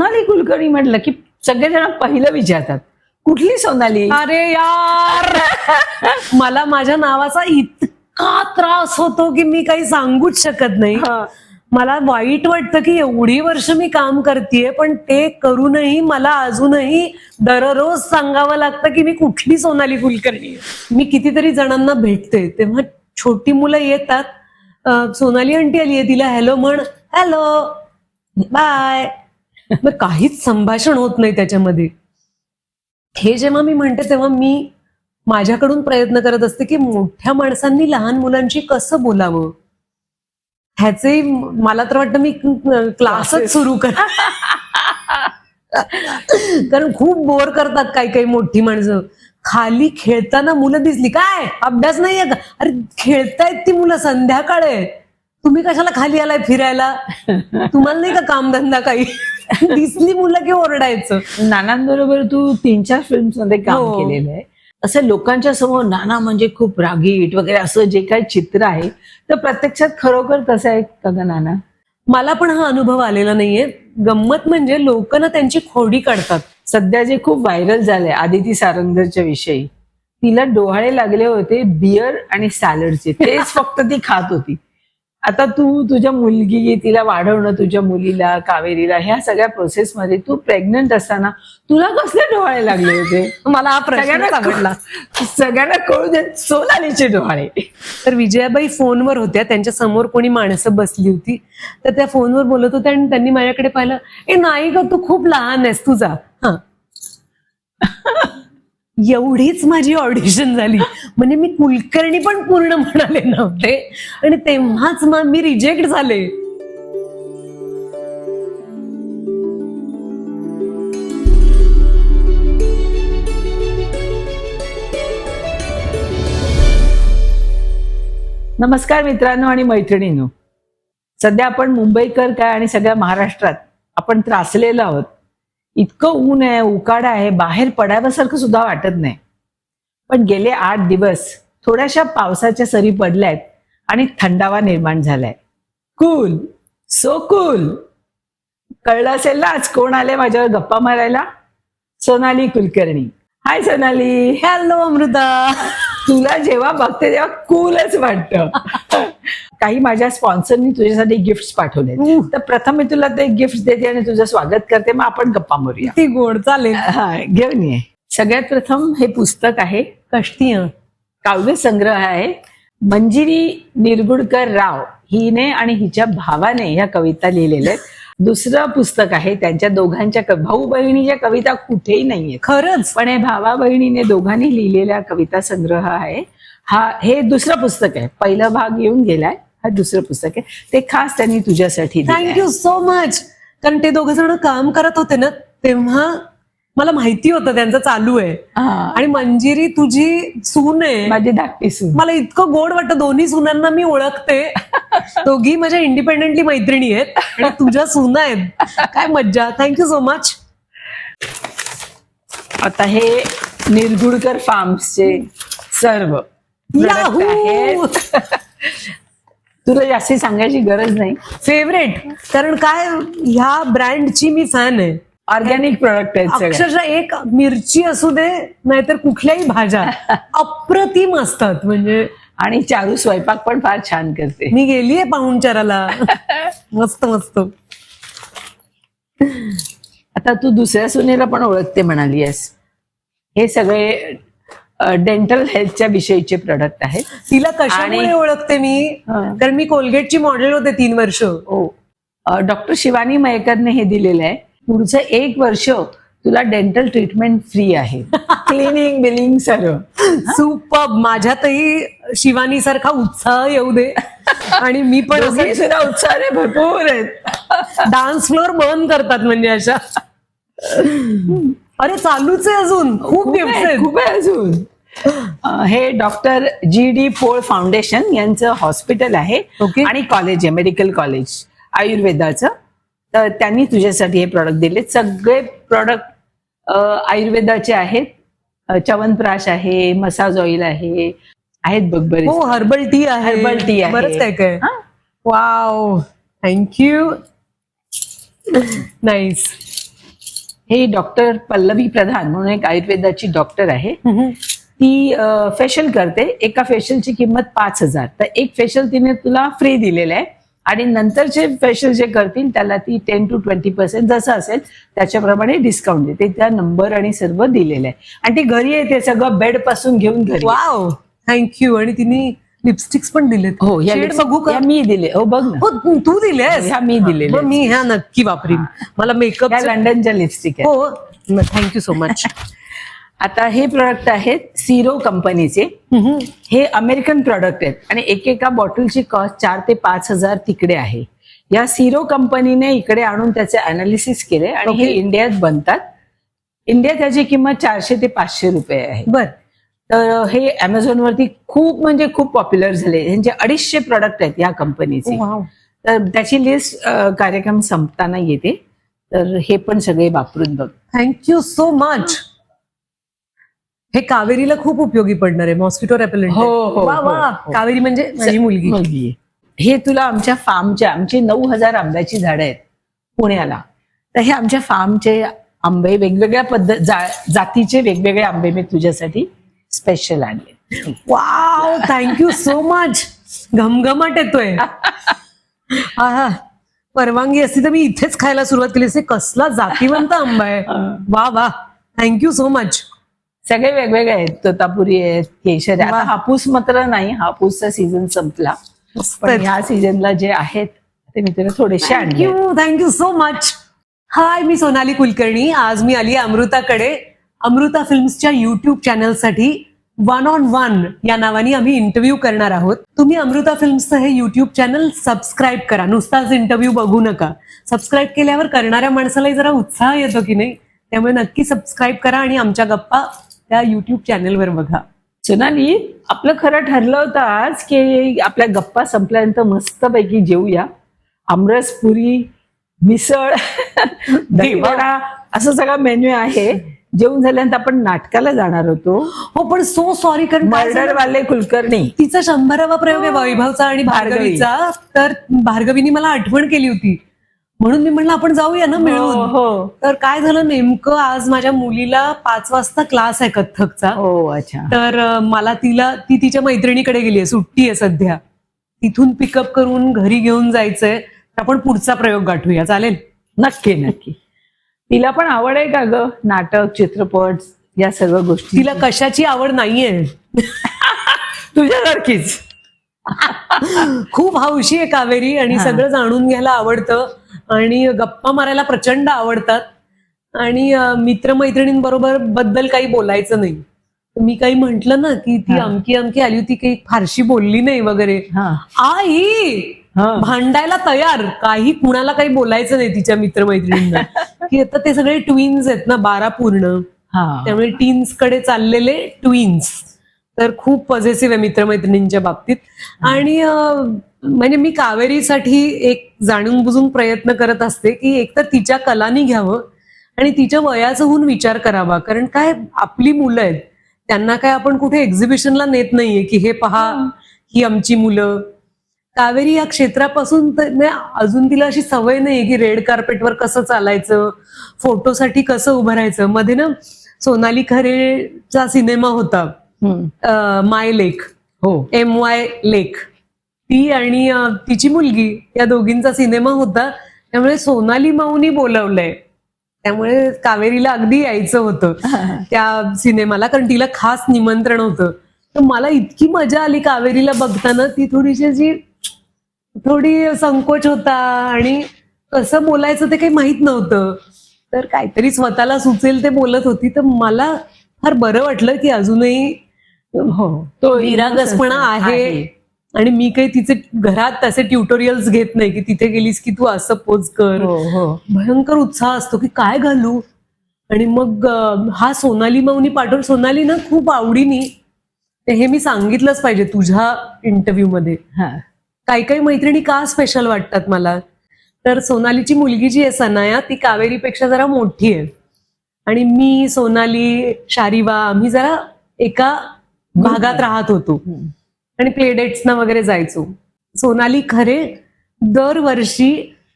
सोनाली कुलकर्णी म्हटलं की सगळेजण पहिलं विचारतात, कुठली सोनाली? अरे यार मला माझ्या नावाचा इतका त्रास होतो की मी काही सांगूच शकत नाही. मला वाईट वाटतं की एवढी वर्ष मी काम करतेय, पण ते करूनही मला अजूनही दररोज सांगावं लागतं की मी कुठली सोनाली कुलकर्णी आहे. मी कितीतरी जणांना भेटते तेव्हा छोटी मुलं येतात, सोनाली आंटी आली आहे, तिला हॅलो म्हण, हॅलो बाय. मग काहीच संभाषण होत नाही त्याच्यामध्ये. हे जेव्हा मी म्हणते तेव्हा मी माझ्याकडून प्रयत्न करत असते की मोठ्या माणसांनी लहान मुलांशी कसं बोलावं. ह्याचे मला तर वाटतं मी क्लासच सुरू कर, कारण खूप बोर करतात काही काही मोठी माणसं. खाली खेळताना मुलं दिसली, काय अभ्यास नाहीये का? अरे खेळतायत ती मुलं, संध्याकाळ आहे, तुम्ही कशाला खाली आलाय फिरायला? तुम्हाला नाही का कामधंदा काही? दिसली मुलं की ओरडायचं. नानांबरोबर तू 3-4 फिल्म्स मध्ये काम केलेलं आहे. असं लोकांच्या समोर नाना म्हणजे खूप रागीट वगैरे असं जे काही चित्र आहे, तर प्रत्यक्षात खरोखर तसं आहे का ग नाना? मला पण हा अनुभव आलेला नाहीये. गंमत म्हणजे लोक ना त्यांची खोडी काढतात. सध्या जे खूप व्हायरल झालंय आदिती सारंगच्या विषयी, तिला डोहाळे लागले होते बियर आणि सॅलडचे, तेच फक्त ती खात होती. आता तू तुझ्या मुलगी, तिला वाढवणं, तुझ्या मुलीला कावेरीला, ह्या सगळ्या प्रोसेसमध्ये तू प्रेग्नंट असताना तुला कसले डोहाळे लागले होते? मला हा प्रश्न आवडला. सगळ्यांना कळू दे, सोनालीचे डोहाळे. तर विजयाबाई फोनवर होत्या, त्यांच्या समोर कोणी माणसं बसली होती, तर त्या फोनवर बोलत होत्या आणि त्यांनी माझ्याकडे पाहिलं, ए नाही ग तू खूप लहान आहेस, तुझा हा. एवढीच माझी ऑडिशन झाली. म्हणजे मी कुलकर्णी पण पूर्ण म्हणाले नव्हते आणि तेव्हाच मी रिजेक्ट झाले. नमस्कार मित्रांनो आणि मैत्रिणींनो. सध्या आपण मुंबईकर काय आणि सगळ्या महाराष्ट्रात आपण त्रासलेलो आहोत. इतकं ऊन आहे, उकाडा आहे, बाहेर पडाव्यासारखं सुद्धा वाटत नाही. पण गेले 8 दिवस थोड्याशा पावसाच्या सरी पडल्यात आणि थंडावा निर्माण झालाय. Cool, so cool. कळलं असेल ना आज कोण आले माझ्यावर गप्पा मारायला? सोनाली कुलकर्णी. हाय सोनाली. हॅलो अमृता. तुला जेव्हा बघते तेव्हा कूलच वाटतं. काही माझ्या स्पॉन्सरनी तुझ्यासाठी गिफ्ट पाठवले, तर प्रथम मी तुला ते गिफ्ट देते आणि तुझं स्वागत करते, मग आपण गप्पा मारूया. ती गोड चालेल. घेऊन ये. सगळ्यात प्रथम हे पुस्तक आहे, कष्टी काव्य संग्रह आहे. मंजिरी निरगुडकर राव हिने आणि हिच्या भावाने ह्या कविता लिहिलेल्या आहेत. दुसरं पुस्तक आहे त्यांच्या दोघांच्या, भाऊ बहिणीच्या कविता कुठेही नाहीये खरंच, पण हे भावा बहिणीने दोघांनी लिहिलेल्या कविता संग्रह आहे. हे दुसरं पुस्तक आहे. पहिला भाग येऊन गेलाय, हा दुसरं पुस्तक आहे. ते खास त्यांनी तुझ्यासाठी. Thank you so much. कारण ते दोघं जण काम करत होते ना, तेव्हा मला माहिती होतं त्यांचं चालू आहे. आणि मंजिरी तुझी सून आहे, माझी धाकटी सून. मला इतकं गोड वाटतं. दोन्ही सुनांना मी ओळखते, दोघी माझ्या इंडिपेंडेंटली मैत्रिणी आहेत आणि तुझ्या सुना आहेत. काय मज्जा. Thank you so much. आता हे निरगुडकर फार्म्सचे सर्व याहू. तुला जास्ती सांगायची गरज नाही. फेवरेट, कारण काय ह्या ब्रँडची मी फॅन आहे. ऑर्गॅनिक प्रोडक्ट आहेत सगळे. अक्षरशः एक मिरची असू दे नाहीतर कुठल्याही भाज्या अप्रतिम असतात. म्हणजे आणि चारू स्वयंपाक पण फार छान करते. मी गेलीये पाहुणचाराला. मस्त मस्त. आता तू दुसऱ्या सुनेला पण ओळखते म्हणाली आहेस. हे सगळे डेंटल हेल्थच्या विषयीचे प्रोडक्ट आहेत. तिला कशामुळे ओळखते मी? कारण मी कोलगेटची मॉडेल होते 3 वर्ष. डॉक्टर शिवानी मयेकरने हे दिलेलं आहे. पुढचं 1 वर्ष तुला डेंटल ट्रीटमेंट फ्री आहे. क्लिनिंग बिलिंग सर्व. सुपर. माझ्यातही शिवानी सारखा उत्साह येऊ दे आणि मी पण सुद्धा उत्साह भरपूर आहेत. डान्स फ्लोअर बंद करतात म्हणजे अशा. अरे चालूच आहे अजून, खूप गिफ्ट आहेत. खूप आहे अजून. हे डॉक्टर GD पोळ फाउंडेशन यांचं हॉस्पिटल आहे आणि कॉलेज आहे, मेडिकल कॉलेज आयुर्वेदाचं. तर त्यांनी तुझ्यासाठी हे प्रॉडक्ट दिले. सगळे प्रॉडक्ट आयुर्वेदाचे आहेत. च्यवनप्राश आहे, मसाज ऑइल आहे, आहेत बघ बरेच. हो, हर्बल टी आहे, हर्बल टी आहे, बरंच काय काय. Wow, thank you. नाईस. हे डॉक्टर पल्लवी प्रधान म्हणून एक आयुर्वेदाची डॉक्टर आहे. ती फेशियल करते. एका फेशियलची किंमत 5,000. तर एक फेशियल तिने तुला फ्री दिलेलं आहे आणि नंतरचे फेशियल जे करतील त्याला ती 10 to 20% जसं असेल त्याच्याप्रमाणे डिस्काउंट देते. त्या नंबर आणि सर्व दिलेलं आहे आणि ती घरी येते सगळं बेड पासून घेऊन घरी. Wow, thank you. आणि तिने लिपस्टिक्स पण दिलेत. हो, या Shade बघू का? या मी दिले. हो बघ ना. हो, तू दिलेस. ह्या मी दिलेल्या मग मी ह्या नक्की वापरीन. मला मेकअप. या लंडनच्या लिपस्टिक आहे. हो, थँक्यू सो मच. आता हे प्रोडक्ट आहेत सिरो कंपनीचे. हे अमेरिकन प्रोडक्ट आहेत आणि एकेका बॉटलची कॉस्ट 4 ते 5,000 तिकडे आहे. या सिरो कंपनीने इकडे आणून त्याचे अनालिसिस केले आणि हे इंडियात बनतात. इंडियात त्याची किंमत 400 ते 500 रुपये आहे. बर. तर हे Amazon वरती खूप म्हणजे खूप पॉप्युलर झाले. यांचे 250 प्रोडक्ट आहेत या कंपनीचे. तर त्याची लिस्ट कार्यक्रम संपताना येते. तर हे पण सगळे वापरून बघ. Thank you so much. हे कावेरीला खूप उपयोगी पडणार आहे. Mosquito repellent. हो, हो, वा वा. हो. कावेरी म्हणजे माझी मुलगी. मुलगी. हे तुला आमच्या फार्मच्या आमची 9,000 आंब्याची झाडं आहेत पुण्याला. तर हे आमच्या फार्मचे आंबे वेगवेगळ्या जातीचे वेगवेगळे आंबे मी तुझ्यासाठी स्पेशल आणले. Wow, thank you so much. घमघमाट येतोय. आहा, परवानगी असती तर मी इथेच खायला सुरुवात केली असते. कसला जातीवंत आंबा आहे. वा वा, थँक्यू सो मच. सगळे वेगवेगळे आहेत. तोतापुरी आहेत, केशर आहे. आता हापूस मात्र नाही, हापूसचा सीझन संपला. पण ह्या सीझनला जे आहेत ते मी तुला थोडेसे आणले. Thank you so much. हाय, मी सोनाली कुलकर्णी. आज मी आली अमृताकडे. अमृता फिल्म्सच्या युट्यूब चॅनलसाठी 1 on 1 या नावाने आम्ही इंटरव्ह्यू करणार आहोत. तुम्ही अमृता फिल्म्सचं हे युट्यूब चॅनल सबस्क्राईब करा. नुसताच इंटरव्ह्यू बघू नका. सबस्क्राईब केल्यावर करणाऱ्या माणसालाही जरा उत्साह येतो की नाही. त्यामुळे नक्की सबस्क्राईब करा आणि आमच्या गप्पा त्या युट्यूब चॅनलवर बघा. सोनाली, आपलं खरं ठरलं होतं आज की आपल्या गप्पा संपल्यानंतर मस्तपैकी जेऊया. आमरस, पुरी, मिसळ, दहीवडा असं सगळा मेन्यू आहे. जेवून झाल्यानंतर आपण नाटकाला जाणार होतो. हो, पण सो सॉरी, कारण मर्डरवाले कुलकर्णी तिचा 100वा प्रयोग आहे वैभवचा आणि भार्गवीचा. तर भार्गवीने मला आठवण केली होती म्हणून मी म्हणलं आपण जाऊया ना मिळून. हो. तर काय झालं, नेमकं आज माझ्या मुलीला 5 वाजता क्लास आहे कथ्थकचा. हो, अच्छा. तर मला ती तिच्या मैत्रिणीकडे गेली आहे. सुट्टी आहे सध्या. तिथून पिकअप करून घरी घेऊन जायचंय. आपण पुढचा प्रयोग गाठूया. चालेल? नक्की नक्की. तिला पण आवड आहे का ग नाटक, चित्रपट या सर्व गोष्टी? तिला कशाची आवड नाहीये. तुझ्यासारखीच. खूप हौशी आहे कावेरी आणि सगळं जाणून घ्यायला आवडतं आणि गप्पा मारायला प्रचंड आवडतात आणि मित्रमैत्रिणींबरोबर बद्दल काही बोलायचं नाही. मी काही म्हंटल ना की ती अमकी अमकी आली होती, काही फारशी बोलली नाही वगैरे. आई भांडायला तयार. काही कुणाला काही बोलायचं नाही तिच्या मित्रमैत्रिणींना. की आता ते सगळे ट्विन्स आहेत ना, 12 पूर्ण. त्यामुळे टीन्स कडे चाललेले ट्विन्स. तर खूप पॉझिटिव्ह आहे मित्रमैत्रिणींच्या बाबतीत. आणि म्हणजे मी कावेरीसाठी एक जाणून बुजून प्रयत्न करत असते की एकतर तिच्या कलानी घ्यावं आणि तिच्या वयाचा होऊन विचार करावा. कारण काय, आपली मुलं आहेत, त्यांना काय आपण कुठे एक्झिबिशनला नेत नाहीये की हे पहा ही आमची मुलं. कावेरी या क्षेत्रापासून अजून तिला अशी सवय नाहीये की रेड कार्पेटवर कसं चालायचं, फोटोसाठी कसं उभं राहायचं. मध्ये ना सोनाली खरेचा सिनेमा होता माय लेक. हो, MY लेक. ती आणि तिची मुलगी या दोघींचा सिनेमा होता. त्यामुळे सोनाली माऊनी बोलवलंय. त्यामुळे कावेरीला अगदी यायचं होतं त्या सिनेमाला, कारण तिला खास निमंत्रण होतं. तर मला इतकी मजा आली कावेरीला बघताना. ती थोडी संकोच होता आणि कसं बोलायचं ते काही माहित नव्हतं. तर काहीतरी स्वतःला सुचेल ते बोलत होती. तर मला फार बरं वाटलं की अजूनही तो विरागसपणा आहे. आणि मी काही तिचे घरात तसे ट्युटोरियल्स घेत नाही की तिथे गेलीस की तू असं पोज कर. भयंकर उत्साह असतो की काय घालू. आणि मग हा सोनाली माऊनी पाठवून. सोनाली ना खूप आवडीने, हे मी सांगितलंच पाहिजे तुझ्या इंटरव्ह्यू मध्ये, काही काही मैत्रिणी का स्पेशल वाटतात मला. तर सोनालीची मुलगी जी आहे सनाया, ती कावेरीपेक्षा जरा मोठी आहे. आणि मी, सोनाली, शारीवा आम्ही जरा एका भागात राहत होतो आणि प्ले डेट्सना वगैरे जायचो. सोनाली खरे दरवर्षी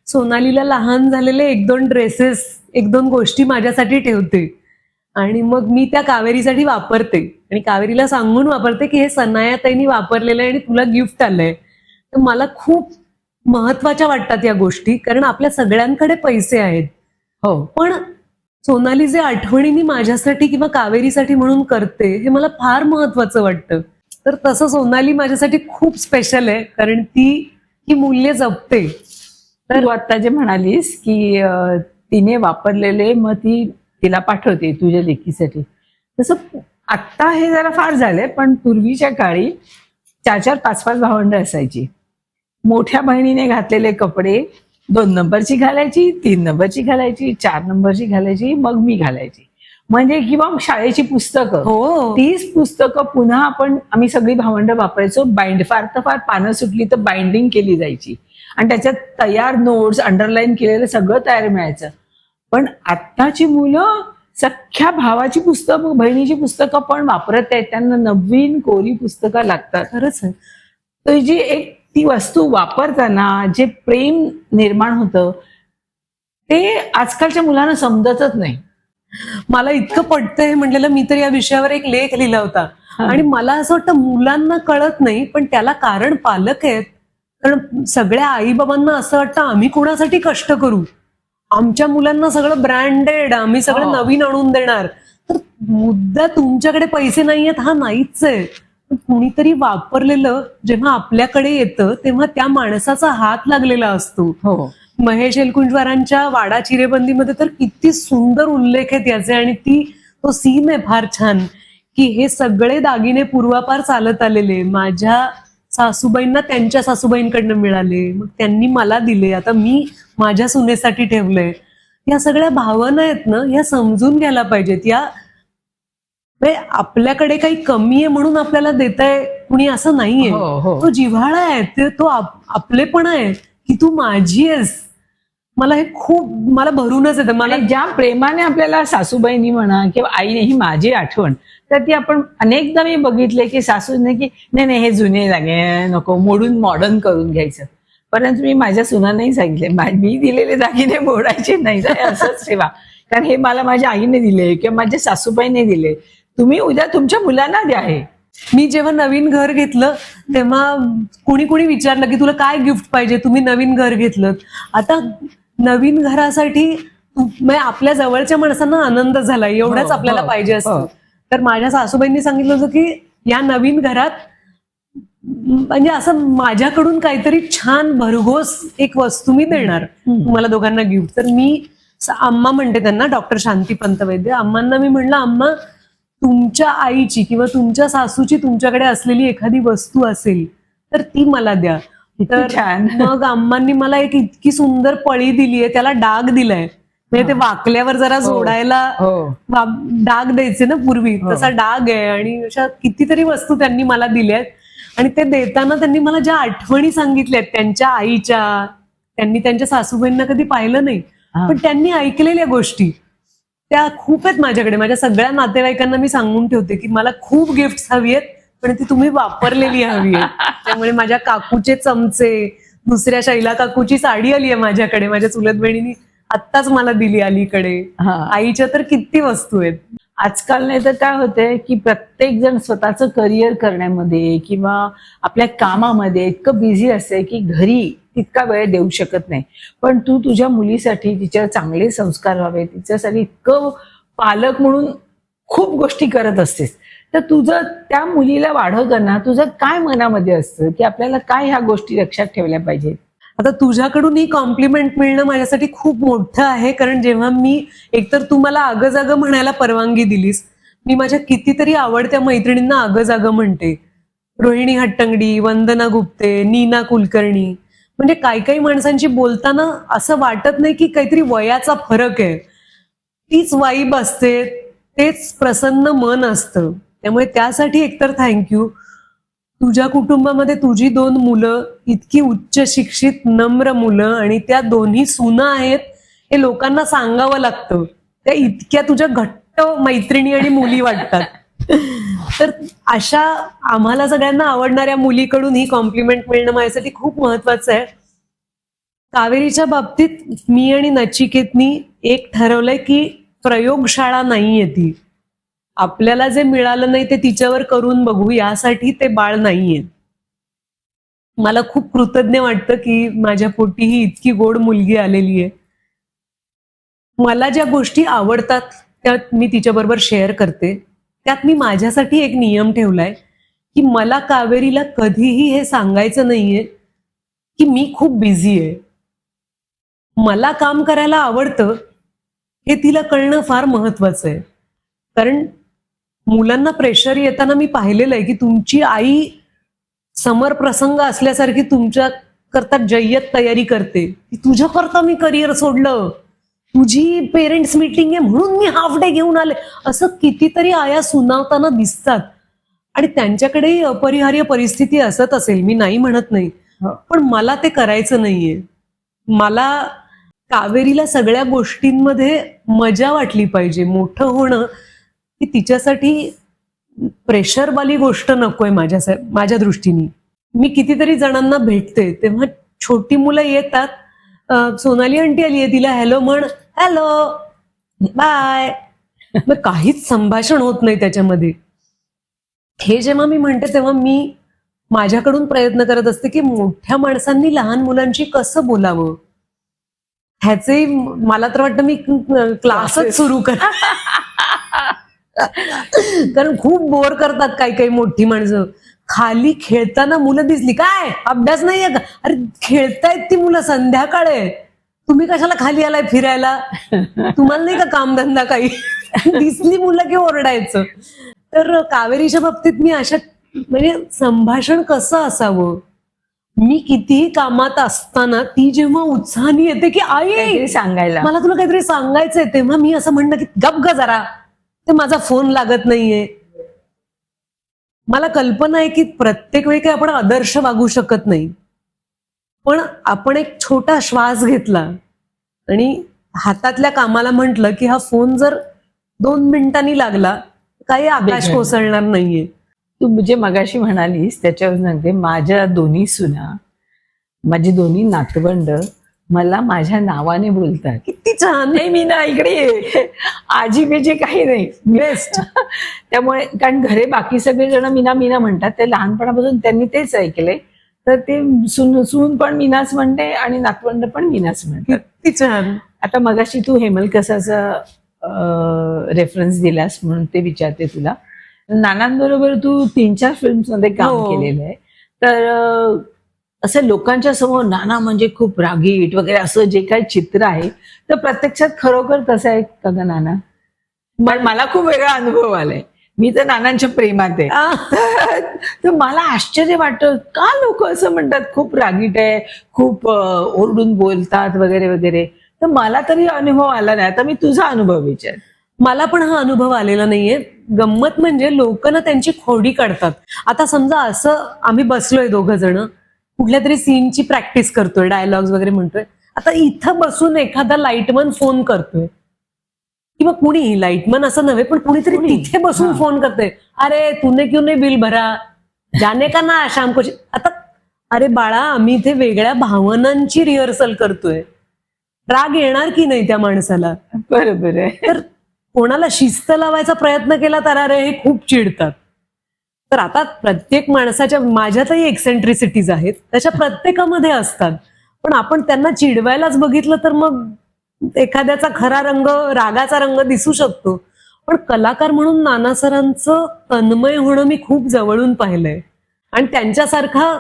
सोनालीला लहान झालेले 1-2 ड्रेसेस एक दोन गोष्टी माझ्यासाठी ठेवते आणि मग मी त्या कावेरीसाठी वापरते आणि कावेरीला सांगून वापरते की हे सनायाताईंनी वापरलेलं आहे आणि तुला गिफ्ट आलंय. तर मला खूप महत्वाच्या वाटतात या गोष्टी, कारण आपल्या सगळ्यांकडे पैसे आहेत. हो. पण सोनाली जे आठवणींनी माझ्यासाठी किंवा कावेरीसाठी म्हणून करते हे मला फार महत्वाचं वाटतं. तर तसं सोनाली माझ्यासाठी खूप स्पेशल आहे, कारण ती ही मूल्य जपते. तर तू आता जे म्हणालीस की तिने वापरलेले मग ती तिला पाठवते तुझ्या लेकीसाठी, तसं आत्ता हे जरा फार झालंय, पण पूर्वीच्या काळी 4-4, 5-5 भावंड असायची. मोठ्या बहिणीने घातलेले कपडे 2 नंबरची घालायची, 3 नंबरची घालायची, 4 नंबरची घालायची, मग मी घालायची. म्हणजे किंवा शाळेची पुस्तकं, हो, तीच पुस्तकं पुन्हा आम्ही सगळी भावंड वापरायचो. फार तर फार पानं सुटली तर बाइंडिंग केली जायची आणि त्याच्यात तयार नोट्स, अंडरलाईन केलेलं सगळं तयार मिळायचं. पण आत्ताची मुलं सख्ख्या भावाची पुस्तकं, बहिणीची पुस्तकं पण वापरत आहेत. त्यांना नवीन कोरी पुस्तकं लागतात. खरंच आहे. तर जी एक ती वस्तू वापरताना जे प्रेम निर्माण होतं ते आजकालच्या मुलांना समजतच नाही. मला इतकं पटतंय म्हटलेलं, मी तर या विषयावर एक लेख लिहिला होता आणि मला असं वाटतं मुलांना कळत नाही, पण त्याला कारण पालक आहेत. कारण सगळ्या आई बाबांना असं वाटतं आम्ही कोणासाठी कष्ट करू, आमच्या मुलांना सगळं ब्रँडेड, आम्ही सगळं नवीन आणून देणार. तर मुद्दा तुमच्याकडे पैसे नाहीयेत हा नाहीच आहे. कुणीतरी वापरलेलं जेव्हा आपल्याकडे येतं तेव्हा त्या माणसाचा हात लागलेला असतो. हो. महेश एलकुंचवारांच्या वाडा चिरेबंदीमध्ये तर किती सुंदर उल्लेख आहेत याचे, आणि तो सीन आहे फार छान की हे सगळे दागिने पूर्वापार चालत आलेले माझ्या सासूबाईंना त्यांच्या सासूबाईंकडनं मिळाले, मग त्यांनी मला दिले, आता मी माझ्या सुनेसाठी ठेवलंय. या सगळ्या भावना आहेत ना, ह्या समजून घ्यायला पाहिजेत. आपल्याकडे काही कमी आहे म्हणून आपल्याला देताय कुणी असं नाहीये. तो जिव्हाळा आहे, तो आपलेपणा आहे की तू माझी आहेस. मला हे मला भरूनच येतं. मला ज्या प्रेमाने आपल्याला सासूबाईंनी म्हणा किंवा आईने ही माझी आठवण, तर ती आपण अनेकदा मी बघितले की सासूने की नाही हे जुने दागिने नको, मोडून मॉडर्न करून घ्यायचं. परंतु मी माझ्या सुनांनाही सांगितले मी दिलेले दागिने मोडायचे नाही, असंच ठेवा, कारण हे मला माझ्या आईने दिले किंवा माझ्या सासूबाईने दिले, तुम्ही उद्या तुमच्या मुलांना द्या. हे मी जेव्हा नवीन घर घेतलं तेव्हा कुणी विचारलं की तुला काय गिफ्ट पाहिजे, तुम्ही नवीन घर घेतलं. आता नवीन घरासाठी आपल्या जवळच्या माणसांना आनंद झाला एवढाच आपल्याला पाहिजे असतं. तर माझ्या सासूबाईंनी सांगितलं होतं की या नवीन घरात म्हणजे असं माझ्याकडून काहीतरी छान भरघोस एक वस्तू मी देणार तुम्हाला दोघांना गिफ्ट. तर मी अम्मा म्हणते त्यांना, डॉक्टर शांती पंतवैद्य, अम्मांना मी म्हणलं अम्मा तुमच्या आईची किंवा तुमच्या सासूची तुमच्याकडे असलेली एखादी वस्तू असेल तर ती मला द्या. तर मग अम्मांनी मला एक इतकी सुंदर पळी दिली आहे, त्याला डाग दिलाय, म्हणजे ते वाकल्यावर जरा जोडायला डाग द्यायचे ना पूर्वी, तसा डाग आहे. आणि अशा कितीतरी वस्तू त्यांनी मला दिल्यात आणि ते देताना त्यांनी मला ज्या आठवणी सांगितल्यात त्यांच्या आईच्या, त्यांनी त्यांच्या सासूबाईंना कधी पाहिलं नाही पण त्यांनी ऐकलेल्या गोष्टी त्या खूप आहेत माझ्याकडे. माझ्या सगळ्या नातेवाईकांना मी सांगून ठेवते की मला खूप गिफ्ट हवी आहेत पण ती तुम्ही वापरलेली हवी आहे. त्यामुळे माझ्या काकूचे चमचे, दुसऱ्या शैला काकूची साडी आली आहे माझ्याकडे, माझ्या चुलत बहिणीने आत्ताच मला दिली अलीकडे. आईच्या तर किती वस्तू आहेत. आजकाल नाही तर काय होतंय की प्रत्येक जण स्वतःचं करिअर करण्यामध्ये किंवा आपल्या कामामध्ये इतकं बिझी असते की घरी तितका वेळ देऊ शकत नाही. पण तू तुझ्या मुलीसाठी, तिच्यावर चांगले संस्कार व्हावे, तिच्यासाठी इतकं पालक म्हणून खूप गोष्टी करत असतेस. तर तुझं त्या मुलीला वाढवताना तुझं काय मनामध्ये असतं की आपल्याला काय ह्या गोष्टी लक्षात ठेवल्या पाहिजेत? आता तुझ्याकडून ही कॉम्प्लिमेंट मिळणं माझ्यासाठी खूप मोठं आहे, कारण जेव्हा मी एकतर तू मला अगं जागं म्हणायला परवानगी दिलीस, मी माझ्या कितीतरी आवडत्या मैत्रिणींना अगं जागं म्हणते. रोहिणी हट्टंगडी, वंदना गुप्ते, नीना कुलकर्णी, म्हणजे काही माणसांची बोलताना असं वाटत नाही की काहीतरी वयाचा फरक आहे. तीच वाईब असते, तेच प्रसन्न मन असतं. त्यामुळे त्यासाठी एकतर थँक्यू. तुझ्या कुटुंबामध्ये तुझी 2 मुलं इतकी उच्च शिक्षित नम्र मुलं आणि त्या दोन्ही सुना आहेत हे लोकांना सांगावं लागतं. त्या इतक्या तुझ्या घट्ट मैत्रिणी आणि मुली वाटतात. तर अशा आम्हाला सगळ्यांना आवडणाऱ्या मुलीकडून ही कॉम्प्लिमेंट मिळणं माझ्यासाठी खूप महत्वाचं आहे. कावेरीच्या बाबतीत मी आणि नचिकेतनी एक ठरवलंय की प्रयोगशाळा नाहीये ती. आपल्याला जे मिळालं नाही ते तिच्यावर करून बघू, यासाठी ते बाळ नाहीये. मला खूप कृतज्ञ वाटतं की माझ्या पोटी ही इतकी गोड मुलगी आलेली आहे. मला ज्या गोष्टी आवडतात त्यात मी तिच्याबरोबर शेअर करते. त्यात मी माझ्यासाठी एक नियम ठेवलाय की मला कावेरीला कधीही हे सांगायचं नाहीये की मी खूप बिझी आहे. मला काम करायला आवडतं हे तिला कळणं फार महत्वाचं आहे. कारण मुलांना प्रेशर येताना मी पाहिलेलं आहे की तुमची आई समर प्रसंग असल्यासारखी तुमच्या करता जय्यत तयारी करते की तुझ्या करता मी करिअर सोडलं, तुझी पेरेंट्स मीटिंग आहे म्हणून मी हाफ डे घेऊन आले, असं कितीतरी आया सुनावताना दिसतात. आणि त्यांच्याकडेही अपरिहार्य परिस्थिती असत असेल, मी नाही म्हणत नाही, पण मला ते करायचं नाहीये. मला कावेरीला सगळ्या गोष्टींमध्ये मजा वाटली पाहिजे. मोठं होणं ही तिच्यासाठी प्रेशरवाली गोष्ट नकोय माझ्या दृष्टीने. मी कितीतरी जणांना भेटते तेव्हा छोटी मुलं येतात, सोनाली आंटी आली आहे, तिला हॅलो म्हण, हॅलो बाय, मग काहीच संभाषण होत नाही त्याच्यामध्ये. हे जेव्हा मी म्हणते तेव्हा मी माझ्याकडून प्रयत्न करत असते की मोठ्या माणसांनी लहान मुलांशी कसं बोलावं. ह्याचे मला तर वाटतं मी क्लासच सुरू कर, कारण खूप बोर करतात काही मोठी माणसं. खाली खेळताना मुलं दिसली, काय अभ्यास नाहीये का, अरे खेळतायत ती मुलं, संध्याकाळ आहे, तुम्ही कशाला खाली आलाय फिरायला, तुम्हाला नाही का कामधंदा काही, दिसली मुलं की ओरडायचं. तर कावेरीच्या बाबतीत मी अशा म्हणजे संभाषण कसं असावं. मी कितीही कामात असताना ती जेव्हा उत्साहाने येते की आई सांगायला, मला तुला काहीतरी सांगायचंय, तेव्हा मी असं म्हणणं की गप ग जरा, ते माझा फोन लागत नाहीये. मला कल्पना आहे की प्रत्येक वेळी काही आपण आदर्श वागू शकत नाही, पण आपण एक छोटा श्वास घेतला आणि हातातल्या कामाला म्हटलं की हा फोन जर 2 मिनिटांनी लागला, काही आकाश कोसळणार नाहीये. तू जे मगाशी म्हणालीस त्याच्यावर सांगते, माझ्या दोन्ही सुना, माझी दोन्ही नातवंड मला माझ्या नावाने बोलतात. किती छान. नाही मी ना इकडे ये, आजी बेजे काही नाही, बेस्ट. त्यामुळे कारण घरी बाकी सगळे जण मीना मीना म्हणतात, ते लहानपणापासून त्यांनी तेच ऐकले, तर ते सून पण मीनाच म्हणते आणि नातवंड पण मीनाच म्हणतात. किती छान. आता मगाशी तू हेमलकसाचा रेफरन्स दिलास म्हणून ते विचारते तुला. नानांबरोबर तू 3-4 फिल्म्स मध्ये काम केलेलं आहे, तर असं लोकांच्या समोर नाना म्हणजे खूप रागीट वगैरे असं जे काही चित्र आहे, तर प्रत्यक्षात खरोखर कसं आहे का ग नाना? मला खूप वेगळा अनुभव आलाय. मी तर नानांच्या प्रेमात आहे. तर मला आश्चर्य वाटतं का लोक असं म्हणतात खूप रागीट आहे, खूप ओरडून बोलतात वगैरे वगैरे. तर मला तरी अनुभव आला नाही. आता मी तुझा अनुभव विचार. मला पण हा अनुभव आलेला नाहीये. गंमत म्हणजे लोक ना त्यांची खोडी काढतात. आता समजा असं आम्ही बसलोय 2 जण, कुठल्या तरी सीनची प्रॅक्टिस करतोय, डायलॉग्स वगैरे म्हणतोय. आता इथं बसून एखादा लाईटमन फोन करतोय किंवा कुणीही, लाईटमन असं नव्हे पण कुणीतरी तिथे बसून फोन करतोय, अरे तूने क्यों नाही बिल भरा, जाने का ना शाम को. आता अरे बाळा, आम्ही इथे वेगळ्या भावनांची रिहर्सल करतोय. राग येणार की नाही त्या माणसाला? बरोबर आहे. तर कोणाला शिस्त लावायचा प्रयत्न केला तर अरे हे खूप चिडतात. तर आता प्रत्येक माणसाच्या, माझ्यातही एक्सेंट्रिसिटीज आहेत, त्याच्या प्रत्येकामध्ये असतात, पण आपण त्यांना चिडवायलाच बघितलं तर मग एखाद्याचा खरा रंग, रागाचा रंग दिसू शकतो. पण कलाकार म्हणून नाना सरांचं तन्मय होणं मी खूप जवळून पाहिलंय आणि त्यांच्यासारखा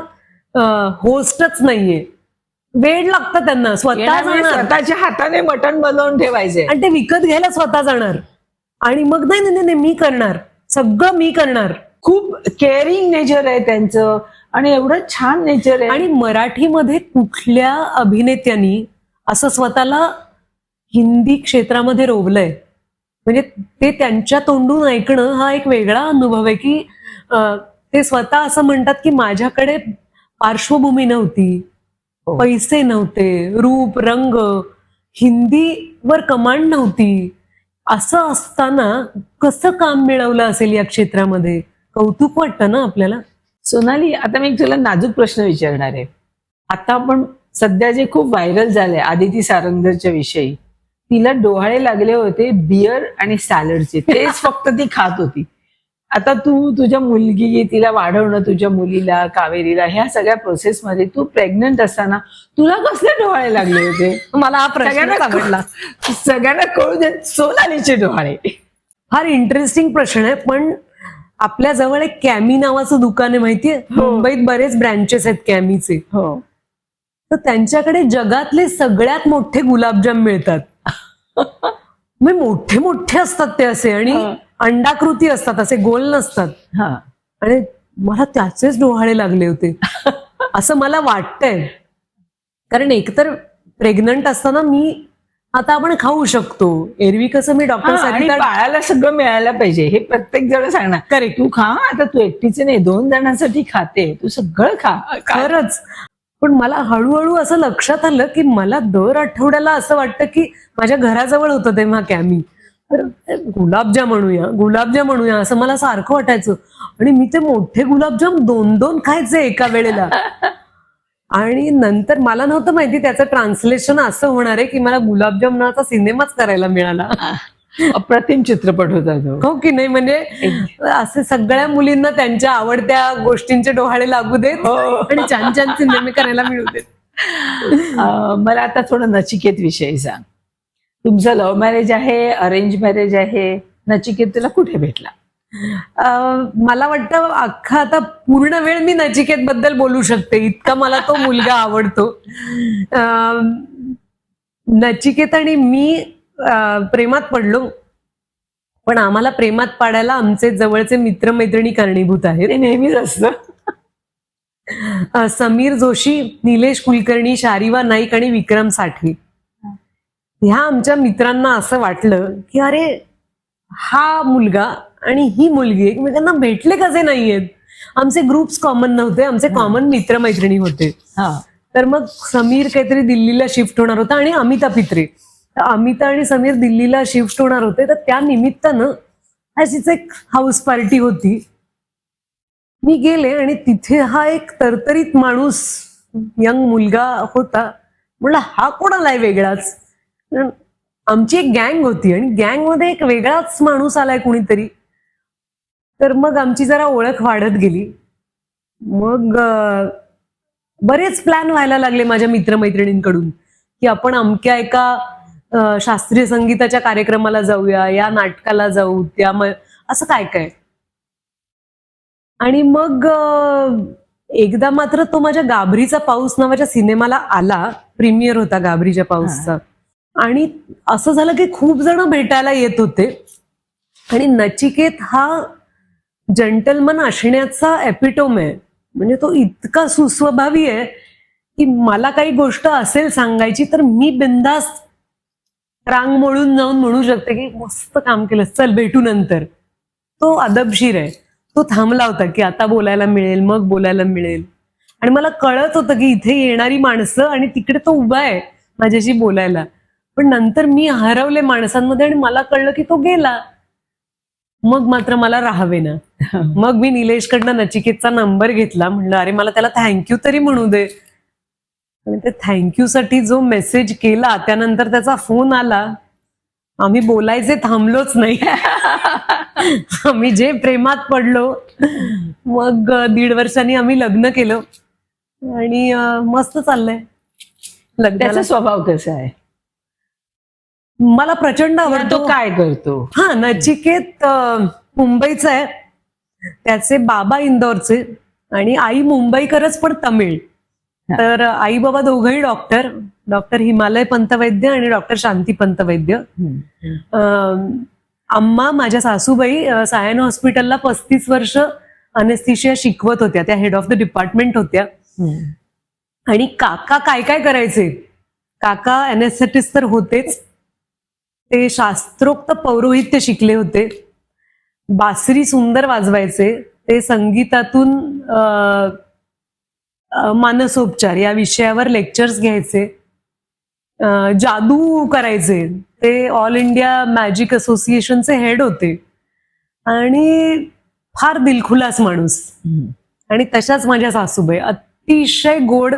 होस्टच नाहीये. वेळ लागतं त्यांना, स्वतःच्या हाताने मटण बनवून ठेवायचे आणि ते विकत घ्यायला स्वतः जाणार आणि मग नाही मी करणार, सगळं मी करणार. खूप केअरिंग नेचर आहे त्यांचं आणि एवढं छान नेचर आहे. आणि मराठीमध्ये कुठल्या अभिनेत्यांनी असं स्वतःला हिंदी क्षेत्रामध्ये रोवलंय? म्हणजे ते त्यांच्या तोंडून ऐकणं हा एक वेगळा अनुभव आहे की ते स्वतः असं म्हणतात की माझ्याकडे पार्श्वभूमी नव्हती, पैसे नव्हते, रूप रंग, हिंदीवर कमांड नव्हती. असं असताना कसं काम मिळवलं असेल या क्षेत्रामध्ये? कौतुक वाटतं ना आपल्याला. सोनाली, आता मी तुला नाजूक प्रश्न विचारणार आहे. आता आपण सध्या जे खूप व्हायरल झालंय आदिती सारंगधरच्या विषयी, तिला डोहाळे लागले होते बियर आणि सॅलडचे, तेच फक्त ती खात होती. आता तू तुझ्या मुलगी तिला वाढवणं, तुझ्या मुलीला कावेरीला ह्या सगळ्या प्रोसेसमध्ये तू प्रेग्नंट असताना तुला कसले डोहाळे लागले होते? मला हा प्रश्न आवडला. सगळ्यांना कळू दे, सोनालीचे डोहाळे. फार इंटरेस्टिंग प्रश्न आहे. पण आपल्या जवळ एक कॅमी नावाचं दुकान आहे, माहितीये? मुंबईत बरेच ब्रँचेस आहेत कॅमीचे. हो, तर त्यांच्याकडे जगातले सगळ्यात मोठे गुलाबजाम मिळतात. मग मोठे मोठे असतात ते असे, आणि अंडाकृती असतात, असे गोल नसतात. हा. आणि मला त्याचेच डोहाळे लागले होते असं मला वाटतंय. कारण एकतर प्रेग्नंट असताना आता आपण खाऊ शकतो. एरवी कसं मी डॉक्टर आणि बाळाला सगळं मिळायला पाहिजे हे प्रत्येक जण सांगणार. करेक्ट. तू खा, आता तू एकटीच नाही 2 जणांसाठी खाते, तू सगळं खा. खरंच. पण मला हळूहळू असं लक्षात आलं की मला दर आठवड्याला असं वाटतं की माझ्या घराजवळ होतं तेव्हा कॅमी, तर गुलाबजाम म्हणूया असं मला सारखं वाटायचं. आणि मी ते मोठे गुलाबजाम 2-2 खायचे एका वेळेला. आणि नंतर मला नव्हतं माहिती त्याचं ट्रान्सलेशन असं होणार आहे की मला गुलाबजाम नावाचा सिनेमाच करायला मिळाला. अप्रतिम चित्रपट होता तो. हो की नाही? म्हणजे असे सगळ्या मुलींना त्यांच्या आवडत्या गोष्टींचे डोहाळे लागू देत आणि छान छान सिनेमे करायला मिळू देत. मला आता थोडं नचिकेत विषयी सांग. तुमचं लव्ह मॅरेज आहे, अरेंज मॅरेज आहे? नचिकेत तुला कुठे भेटला? मला वाटतं अख्खा आता पूर्ण वेळ मी नचिकेत बद्दल बोलू शकते, इतका मला तो मुलगा आवडतो. नचिकेत आणि मी प्रेमात पडलो, पण आम्हाला प्रेमात पाडायला आमचे जवळचे मित्रमैत्रिणी कारणीभूत आहेत. ते नेहमीच असतं. समीर जोशी, निलेश कुलकर्णी, शारिवा नाईक आणि विक्रम साठे. ह्या आमच्या मित्रांना असं वाटलं की अरे हा मुलगा आणि ही मुलगी एकमेकांना भेटले कसे नाहीयेत. आमचे ग्रुप्स कॉमन नव्हते, आमचे कॉमन मित्रमैत्रिणी होते. तर मग समीर काहीतरी दिल्लीला शिफ्ट होणार होता आणि अमिता पित्रे. तर अमिता आणि समीर दिल्लीला शिफ्ट होणार होते, तर त्या निमित्तानं अशीच एक हाऊस पार्टी होती. मी गेले आणि तिथे हा एक तरतरीत माणूस, यंग मुलगा होता. म्हणलं हा कोण आलाय वेगळाच? आमची एक गँग होती आणि गँगमध्ये एक वेगळाच माणूस आलाय कुणीतरी. तर मग आमची जरा ओळख वाढत गेली. मग बरेच प्लॅन व्हायला लागले माझ्या मित्रमैत्रिणींकडून की आपण अमक्या एका शास्त्रीय संगीताच्या कार्यक्रमाला जाऊया, या नाटकाला जाऊ, असं काय काय. आणि मग एकदा मात्र तो माझ्या गाभरीचा पाऊस नावाच्या सिनेमाला आला. प्रीमियर होता गाभरीच्या पाऊसचा. आणि असं झालं की खूप जण भेटायला येत होते. आणि नचिकेत हा जंटलमन असण्याचा एपिटोम आहे. म्हणजे तो इतका सुस्वभावी आहे की मला काही गोष्ट असेल सांगायची तर मी बिनधास्त रांग मोडून जाऊन म्हणू शकते की मस्त काम केलं, चल भेटू नंतर. तो अदबशीर आहे. तो थांबला होता की आता बोलायला मिळेल, मग बोलायला मिळेल. आणि मला कळत होतं की इथे येणारी माणसं आणि तिकडे तो उभा आहे माझ्याशी बोलायला. पण नंतर मी हरवले माणसांमध्ये आणि मला कळलं की तो गेला. मग मात्र मला राहावे ना. मग मी निलेशकडनं नचिकेतचा नंबर घेतला. म्हणलं अरे मला त्याला थँक्यू तरी म्हणू दे. आणि ते थँक्यू साठी जो मेसेज केला त्यानंतर त्याचा फोन आला. आम्ही बोलायचे थांबलोच नाही. आम्ही जे प्रेमात पडलो. मग 1.5 वर्षांनी आम्ही लग्न केलं आणि मस्त चाललंय. त्याचा स्वभाव कसा आहे? मला प्रचंड आवडतो. काय करतो? हा, नचिकेत मुंबईचा आहे. त्याचे बाबा इंदोरचे आणि आई मुंबईकरच पण तमिळ. तर आई बाबा दोघंही डॉक्टर हिमालय पंतवैद्य आणि डॉक्टर शांती पंतवैद्य. अम्मा माझ्या सासूबाई सायन हॉस्पिटलला 35 वर्ष अनेस्थीशिया शिकवत होत्या. त्या हेड ऑफ द डिपार्टमेंट होत्या. आणि काका काय काय करायचे? काका अनेस्थेटिस्ट तर होतेच, ते शास्त्रोक्त पौरोहित्य शिकले होते. बासरी सुंदर वाजवायचे. ते संगीतातून मानसोपचार या विषयावर लेक्चर्स घ्यायचे. जादू करायचे. ते ऑल इंडिया मॅजिक असोसिएशनचे हेड होते. आणि फार दिलखुलास माणूस. आणि तशाच माझ्या सासूबाई अतिशय गोड.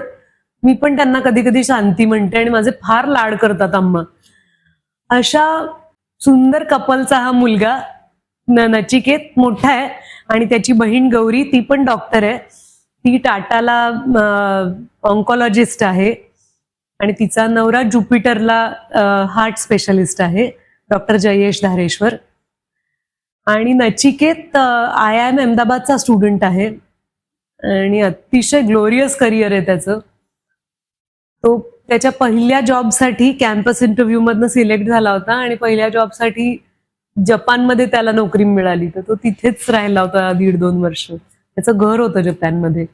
मी पण त्यांना कधी कधी शांती म्हणते आणि माझे फार लाड करतात अम्मा. अशा सुंदर कपलचा हा मुलगा नचिकेत मोठा आहे आणि त्याची बहीण गौरी ती पण डॉक्टर आहे. ती टाटाला ऑन्कॉलॉजिस्ट आहे आणि तिचा नवरा ज्युपिटरला हार्ट स्पेशलिस्ट आहे, डॉक्टर जयेश धारेश्वर. आणि नचिकेत IIM अहमदाबादचा स्टुडंट आहे आणि अतिशय ग्लोरियस करिअर आहे त्याचं. तो त्याच्या पहिल्या जॉबसाठी कॅम्पस इंटरव्ह्यू मधनं सिलेक्ट झाला होता आणि पहिल्या जॉबसाठी जपानमध्ये त्याला नोकरी मिळाली, तर तो तिथेच राहिला होता 1.5-2 वर्ष. त्याचं घर होतं जपानमध्ये.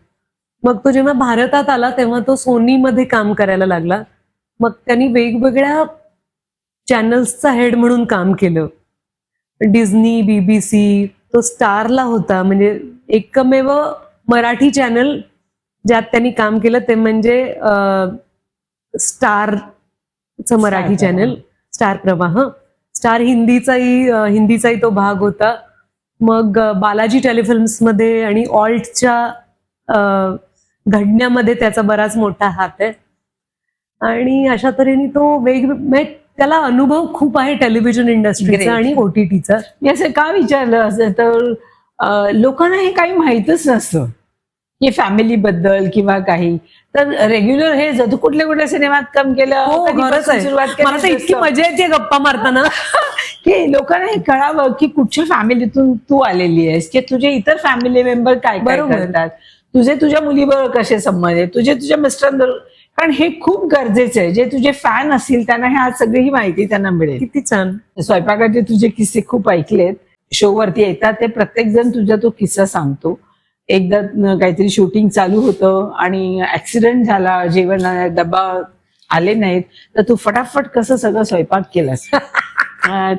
मग तो जेव्हा भारतात आला तेव्हा तो सोनीमध्ये काम करायला लागला. मग त्यांनी वेगवेगळ्या चॅनल्सचा हेड म्हणून काम केलं. डिझनी, BBC, तो स्टारला होता. म्हणजे एकमेव मराठी चॅनल ज्यात त्यांनी काम केलं ते म्हणजे स्टारचं मराठी चॅनल, स्टार प्रवाह. स्टार हिंदीचाही तो भाग होता. मग बालाजी टेलिफिल्म्स मध्ये आणि ऑल्टच्या घडण्यामध्ये त्याचा बराच मोठा हात आहे. आणि अशा तऱ्हेने तो म्हणजे त्याला अनुभव खूप आहे टेलिव्हिजन इंडस्ट्रीचा आणि OTTचा. मी असं का विचारलं असं तर लोकांना हे काही माहीतच नसतं की फॅमिली बद्दल किंवा काही. तर रेग्युलर हे तू कुठल्या सिनेमात काम केलं, हो, कधीपासून खरंच आहे. सुरुवात केली, मला तर इतकी मजा येते गप्पा मारताना की लोकांना हे कळावं की कुठच्या फॅमिलीतून तू आलेली आहेस, की तुझे इतर फॅमिली मेंबर काय काय करतात, तुझ्या मुलीबरोबर कसे संबंध आहे, तुझ्या मिस्टरांबरोबर. कारण हे खूप गरजेचं आहे. जे तुझे फॅन असतील त्यांना हे आज सगळी ही माहिती त्यांना मिळेल. किती छान. स्वयंपाकाचे तुझे किस्से खूप ऐकलेत, शो वरती येतात ते प्रत्येक जण तुझा तो किस्सा सांगतो. एकदा काहीतरी शूटिंग चालू होतं आणि ऍक्सिडेंट झाला, जेवण डब्बा आले नाहीत, तर तू फटाफट कसं सगळं स्वयंपाक केलास.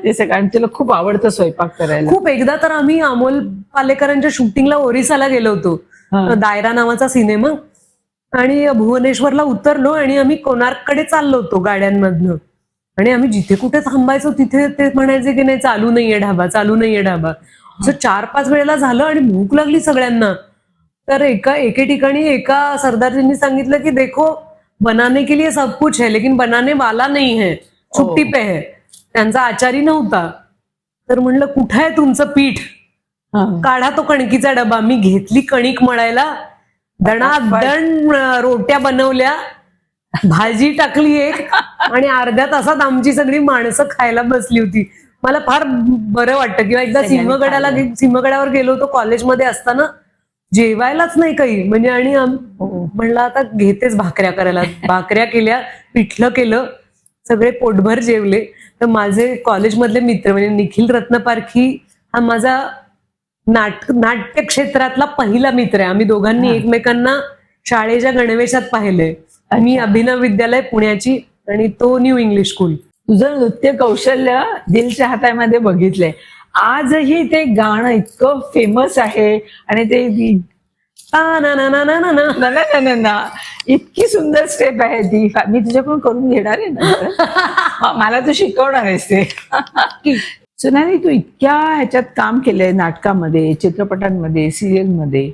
ते सगळं तुला खूप आवडतं स्वयंपाक करायला. खूप. एकदा तर आम्ही अमोल पालेकरांच्या शूटिंगला ओरिसाला गेलो होतो, दायरा नावाचा सिनेमा. आणि भुवनेश्वरला उतरलो आणि आम्ही कोणार्ककडे चाललो होतो गाड्यांमधनं. आणि आम्ही जिथे कुठे थांबायचो तिथे ते म्हणायचे की नाही चालू नाहीये ढाबा, चालू नाहीये ढाबा. असं 4-5 वेळेला झालं आणि भूक लागली सगळ्यांना. तर एके ठिकाणी एका सरदारजींनी सांगितलं की देखो बनाने के लिए सब कुछ है लेकिन बनाने वाला नहीं है, छुट्टी पे है. त्यांचा आचारी नव्हता. तर म्हणलं कुठं आहे तुमचं पीठ, काढा तो कणकीचा डबा. मी घेतली कणिक मळायला, दणादण रोट्या बनवल्या, भाजी टाकली एक आणि अर्ध्या तासात आमची सगळी माणसं खायला बसली होती. मला फार बरं वाटतं. किंवा एकदा सिंहगडावर गेलो होतो कॉलेजमध्ये असताना, जेवायलाच नाही काही म्हणजे. आणि म्हणलं आता घेतेच भाकऱ्या करायला. भाकऱ्या केल्या, पिठलं केलं, सगळे पोटभर जेवले. तर माझे कॉलेजमधले मित्र म्हणजे निखिल रत्नपारखी हा माझा नाट्य क्षेत्रातला पहिला मित्र आहे. आम्ही दोघांनी एकमेकांना शाळेच्या गणवेशात पाहिलंय. मी अभिनव विद्यालय पुण्याची आणि तो न्यू इंग्लिश स्कूल. तुझं नृत्य कौशल्य दिल चाहतामध्ये बघितलंय. आजही ते गाणं इतकं फेमस आहे आणि ते इतकी सुंदर स्टेप आहे ती. मी तुझ्याकडून करून घेणार आहे ना, मला तू शिकवणार आहेस ते. सोनाली, तू इतक्या ह्याच्यात काम केलंय, नाटकामध्ये, चित्रपटांमध्ये, सिरियलमध्ये.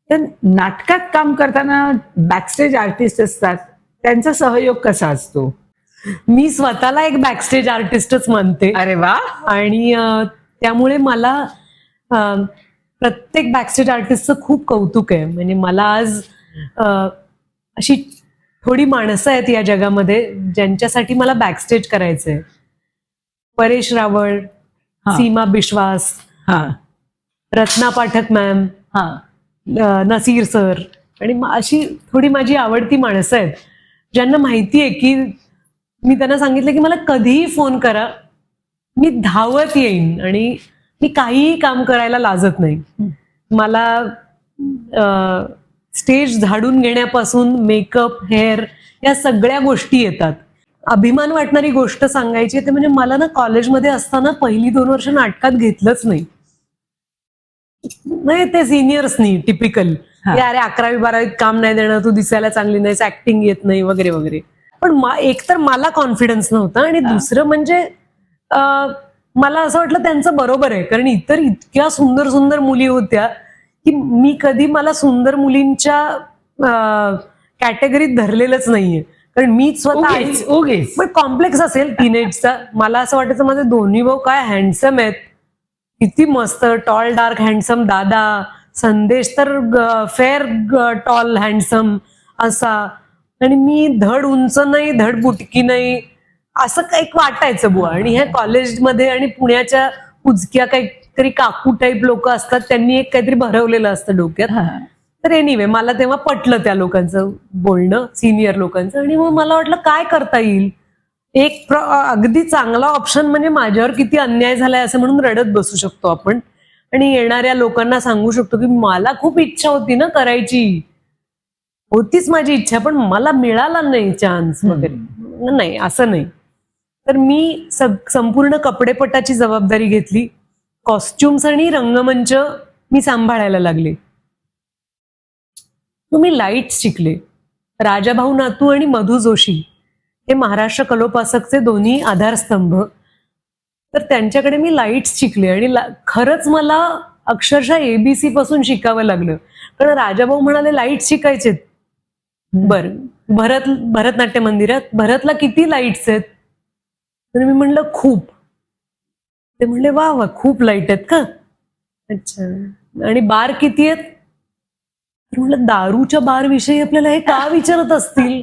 तर नाटकात काम करताना बॅकस्टेज आर्टिस्ट असतात, त्यांचा सहयोग कसा असतो? मी स्वतःला एक बॅकस्टेज आर्टिस्टच मानते. अरे वा. आणि त्यामुळे मला प्रत्येक बॅकस्टेज आर्टिस्टचं खूप कौतुक आहे. म्हणजे मला आज अशी थोडी माणसं आहेत या जगामध्ये ज्यांच्यासाठी मला बॅकस्टेज करायचंय. परेश रावळ, सीमा बिश्वास, रत्ना पाठक मॅम, नसीर सर, आणि अशी थोडी माझी आवडती माणसं आहेत ज्यांना माहिती आहे की मी त्यांना सांगितलं की मला कधीही फोन करा, मी धावत येईन आणि मी काहीही काम करायला लाजत नाही. मला स्टेज झाडून घेण्यापासून मेकअप, हेअर या सगळ्या गोष्टी येतात. अभिमान वाटणारी गोष्ट सांगायची ते म्हणजे मला ना कॉलेजमध्ये असताना पहिली 2 वर्ष नाटकात घेतलंच नाही. ते सिनियर्सनी टिपिकल, अरे 11वी-12वीत काम नाही देणार, तू दिसायला चांगली नाहीस, ऍक्टिंग येत नाही वगैरे वगैरे. पण एकतर मला कॉन्फिडन्स नव्हता आणि दुसरं म्हणजे मला असं वाटलं त्यांचं बरोबर आहे. कारण इतर इतक्या सुंदर सुंदर मुली होत्या की मी कधी मला सुंदर मुलींच्या कॅटेगरीत धरलेलंच नाहीये. कारण मी स्वतः उगीच उगीच पण कॉम्प्लेक्स असेल टीनेजचा. मला असं वाटायचं माझे दोन्ही भाऊ काय हँडसम आहेत, किती मस्त टॉल डार्क हँडसम दादा, संदेश तर फेअर टॉल हँडसम असा, आणि मी धड उंच नाही धड बुटकी नाही असं एक वाटायचं बुवा. आणि ह्या कॉलेजमध्ये आणि पुण्याच्या उजक्या काहीतरी काकू टाईप लोक असतात, त्यांनी एक काहीतरी भरवलेलं असतं डोक्यात. हा. तर एनिवे मला तेव्हा पटलं त्या लोकांचं बोलणं, सिनियर लोकांचं, आणि मग मला वाटलं काय करता येईल. एक अगदी चांगला ऑप्शन म्हणजे माझ्यावर किती अन्याय झालाय असं म्हणून रडत बसू शकतो आपण, आणि येणाऱ्या लोकांना सांगू शकतो की मला खूप इच्छा होती ना करायची, होतीच माझी इच्छा, पण मला मिळाला नाही चान्स वगैरे. नाही, असं नाही. तर मी संपूर्ण कपडेपटाची जबाबदारी घेतली. कॉस्ट्युम्स आणि रंगमंच मी सांभाळायला लागले. मग मी लाईट्स शिकले. राजाभाऊ नातू आणि मधू जोशी हे महाराष्ट्र कलोपासकचे दोन्ही आधारस्तंभ, तर त्यांच्याकडे मी लाईट्स शिकले. आणि खरंच मला अक्षरशः एबीसी पासून शिकावं लागलं. कारण राजाभाऊ म्हणाले लाईट्स शिकायचेत. बर, भरतनाट्य मंदिरात भरतला किती लाईट्स आहेत? तर मी म्हणलं खूप. ते म्हणले वा वा, खूप लाईट आहेत का? अच्छा, आणि बार किती आहेत? तर म्हणलं दारूच्या बार विषयी आपल्याला हे का विचारत असतील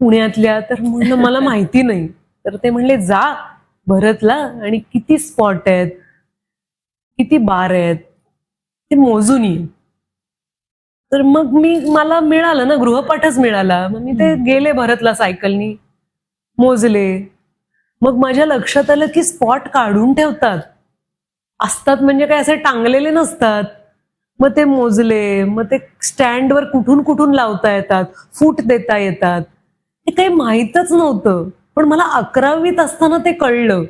पुण्यातल्या? तर म्हणलं मला माहिती नाही. तर ते म्हणले जा भरतला आणि किती स्पॉट आहेत, किती बार आहेत ते मोजून ये. तर मग मला मिळालं ना, गृहपाठच मिळाला. मग मी ते गेले भरतला सायकलनी, मोजले. मग माझ्या लक्षात आलं की स्पॉट काढून ठेवतात असतात, म्हणजे काय असे टांगलेले नसतात. मग ते मोजले, मग ते स्टँडवर कुठून कुठून लावता येतात, फूट देता येतात, हे काही माहीतच नव्हतं. पण मला 11वीत असताना ते कळलं.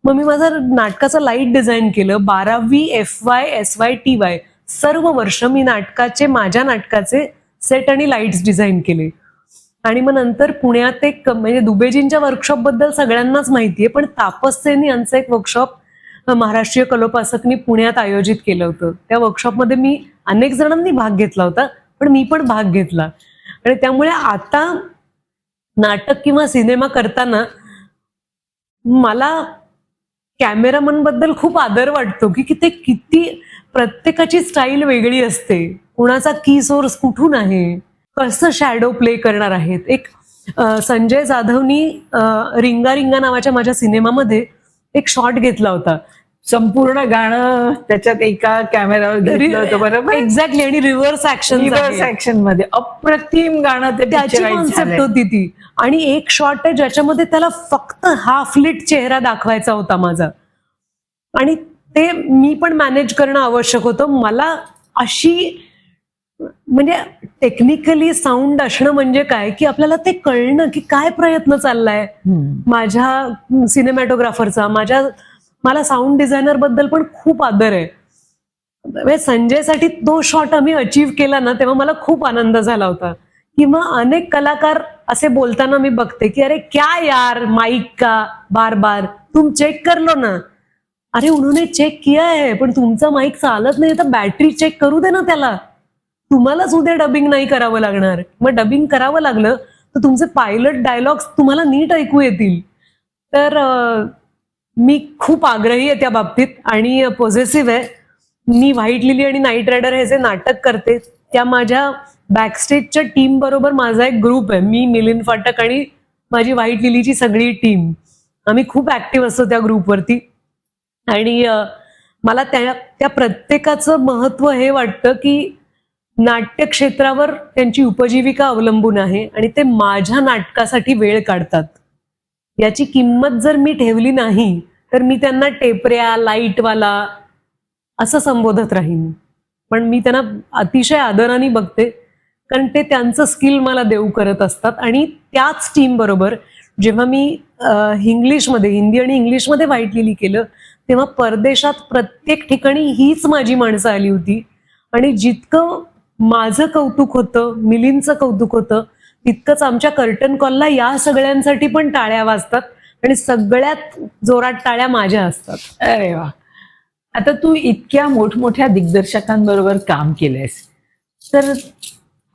मग मी माझा नाटकाचं लाईट डिझाईन केलं. 12वी FY SY TY सर्व वर्ष मी माझ्या नाटकाचे सेट आणि लाईट्स डिझाईन केले. आणि मग नंतर पुण्यात एक म्हणजे दुबेजींच्या वर्कशॉप बद्दल सगळ्यांनाच माहितीये, पण तापस सेन यांचं एक वर्कशॉप महाराष्ट्रीय कलोपासकनी पुण्यात आयोजित केलं होतं. त्या वर्कशॉपमध्ये मी अनेक जणांनी भाग घेतला होता, पण मी पण भाग घेतला. आणि त्यामुळे आता नाटक किंवा सिनेमा करताना मला कॅमेरामन बद्दल खूप आदर वाटतो की ते किती, प्रत्येकाची स्टाईल वेगळी असते, कुणाचा की सोर्स कुठून आहे, कसं शॅडो प्ले करणार आहेत. एक संजय जाधवनी रिंगा रिंगा नावाच्या माझ्या सिनेमामध्ये एक शॉट घेतला होता. संपूर्ण गाणं त्याच्यात एका कॅमेरावर घेतलं होतं, बरोबर? एक्झॅक्टली. आणि रिव्हर्स ऍक्शन मध्ये अप्रतिम गाणं ते त्याची कॉन्सेप्ट होती ती. आणि एक शॉट आहे ज्याच्यामध्ये त्याला फक्त हाफ लिट चेहरा दाखवायचा होता माझा, आणि ते मी पण मॅनेज करणं आवश्यक होतं. मला अशी म्हणजे टेक्निकली साऊंड असणं म्हणजे काय की आपल्याला ते कळणं की काय प्रयत्न चाललाय माझ्या सिनेमॅटोग्राफरचा. मला साऊंड डिझायनर बद्दल पण खूप आदर आहे. संजयसाठी तो शॉट आम्ही अचीव्ह केला ना, तेव्हा मला खूप आनंद झाला होता. किंवा अनेक कलाकार असे बोलताना मी बघते की अरे क्या यार माइक का बार बार तुम चेक कर लो ना. अरे उन्होंने चेक किया है, पण तुमचा माईक चालत नाही तर बॅटरी चेक करू दे ना त्याला. तुम्हालाच उद्या डबिंग नाही करावं लागणार. मग डबिंग करावं लागलं तर तुमचे पायलट डायलॉग्स तुम्हाला नीट ऐकू येतील. तर मी खूप आग्रही आहे त्या बाबतीत आणि पॉझिटिव्ह आहे. मी व्हाईट लिली आणि नाईट रायडर हे जे नाटक करते त्या माझ्या बॅकस्टेजच्या टीम बरोबर माझा एक ग्रुप आहे. मी, मिलिंद फाटक आणि माझी व्हाईट लिलीची सगळी टीम, आम्ही खूप ऍक्टिव्ह असतो त्या ग्रुपवरती. आणि मला त्या प्रत्येकाचं महत्व हे वाटतं की नाट्य क्षेत्रावर त्यांची उपजीविका अवलंबून आहे आणि ते माझ्या नाटकासाठी वेळ काढतात. याची किंमत जर मी ठेवली नाही तर मी त्यांना टेपऱ्या, लाईटवाला असं संबोधत राहीन. पण मी त्यांना अतिशय आदराने बघते, कारण ते त्यांचं स्किल मला देऊ करत असतात. आणि त्याच टीम बरोबर जेव्हा मी इंग्लिशमध्ये, हिंदी आणि इंग्लिशमध्ये व्हाईट लिली केलं, तेव्हा परदेशात प्रत्येक ठिकाणी हीच माझी माणसं आली होती. आणि जितकं माझं कौतुक होतं, मिलिंदचं कौतुक होतं, तितकंच आमच्या कर्टन कॉलला या सगळ्यांसाठी पण टाळ्या वाजतात आणि सगळ्यात जोरात टाळ्या माझ्या असतात. अरे वा. आता तू इतक्या मोठमोठ्या दिग्दर्शकांबरोबर काम केलंयस, तर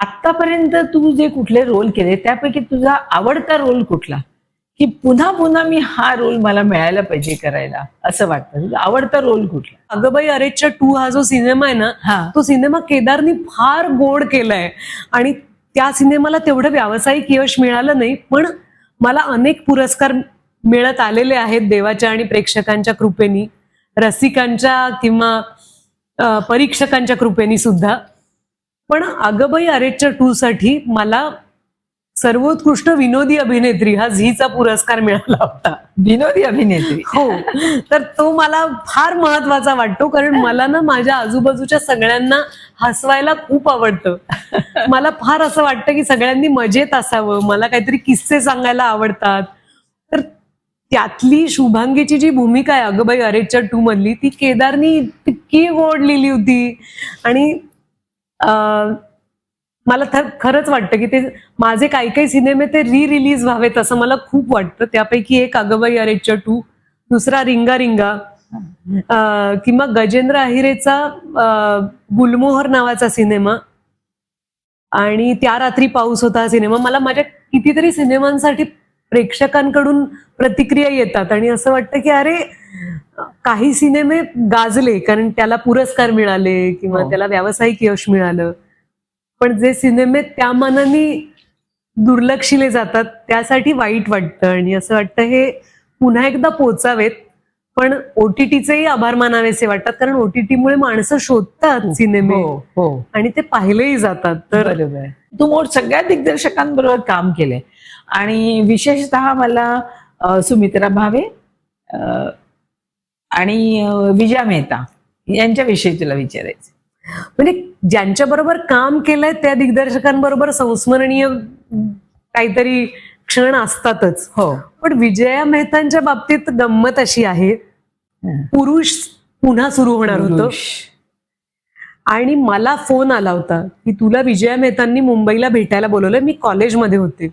आतापर्यंत तू जे कुठले रोल केले त्यापैकी तुझा आवडता रोल कुठला, की पुन्हा पुन्हा मी हा रोल मला मिळायला पाहिजे करायला असं वाटतं? तुझा आवडता रोल कुठला? अगं बाई अरेच्या 2 हा जो सिनेमा आहे ना, हा. तो सिनेमा केदारनी फार गोड केलाय आणि त्या सिनेमाला तेवढं व्यावसायिक यश मिळालं नाही, पण मला अनेक पुरस्कार मिळत आलेले आहेत देवाच्या आणि प्रेक्षकांच्या कृपेनी, रसिकांच्या किंवा परीक्षकांच्या कृपेनी सुद्धा. पण अगं बाई अरेच्या 2 साठी मला सर्वोत्कृष्ट विनोदी अभिनेत्री हा झीचा पुरस्कार मिळाला होता. विनोदी अभिनेत्री. हो, तर तो मला फार महत्वाचा वाटतो, कारण मला ना माझ्या आजूबाजूच्या सगळ्यांना हसवायला खूप आवडतं. मला फार असं वाटतं की सगळ्यांनी मजेत असावं, मला काहीतरी किस्से सांगायला आवडतात. तर त्यातली शुभांगीची जी भूमिका आहे अगबाई अरेच्या 2 मधली, ती केदारनी इतकी गोड लिहिली होती. आणि मला खरंच वाटतं की ते माझे काही काही सिनेमे ते रिलीज व्हावेत असं मला खूप वाटतं. त्यापैकी एक अगबाई अरेच्या 2, दुसरा रिंगा रिंगा, किंवा गजेंद्र अहिरेचा गुलमोहर नावाचा सिनेमा, आणि त्या रात्री पाऊस होता हा सिनेमा. मला माझ्या कितीतरी सिनेमांसाठी प्रेक्षकांकडून प्रतिक्रिया येतात आणि असं वाटतं की अरे, काही सिनेमे गाजले कारण त्याला पुरस्कार मिळाले किंवा त्याला व्यावसायिक यश मिळालं, पण जे सिनेमे त्या मानाने दुर्लक्षिले जातात त्यासाठी वाईट वाटतं. आणि असं वाटतं हे पुन्हा एकदा पोचावेत, पण OTTचेही आभार मानावेसे वाटतात, कारण OTTमुळे माणसं शोधतात सिनेमे आणि ते पाहिलेही जातात. तर बरोबर. तू सगळ्या दिग्दर्शकांबरोबर काम केलंय आणि विशेषतः मला सुमित्रा भावे आणि विजया मेहता यांच्याविषयी तुला विचारायचं. म्हणजे ज्यांच्या बरोबर काम केलंय त्या दिग्दर्शकांबरोबर संस्मरणीय काहीतरी क्षण असतातच. हो, पण विजया मेहतांच्या बाबतीत गंमत अशी आहे, पुरुष पुन्हा सुरू होणार होतं आणि मला फोन आला होता की तुला विजया मेहतांनी मुंबईला भेटायला बोलवलंय. मी कॉलेजमध्ये होते,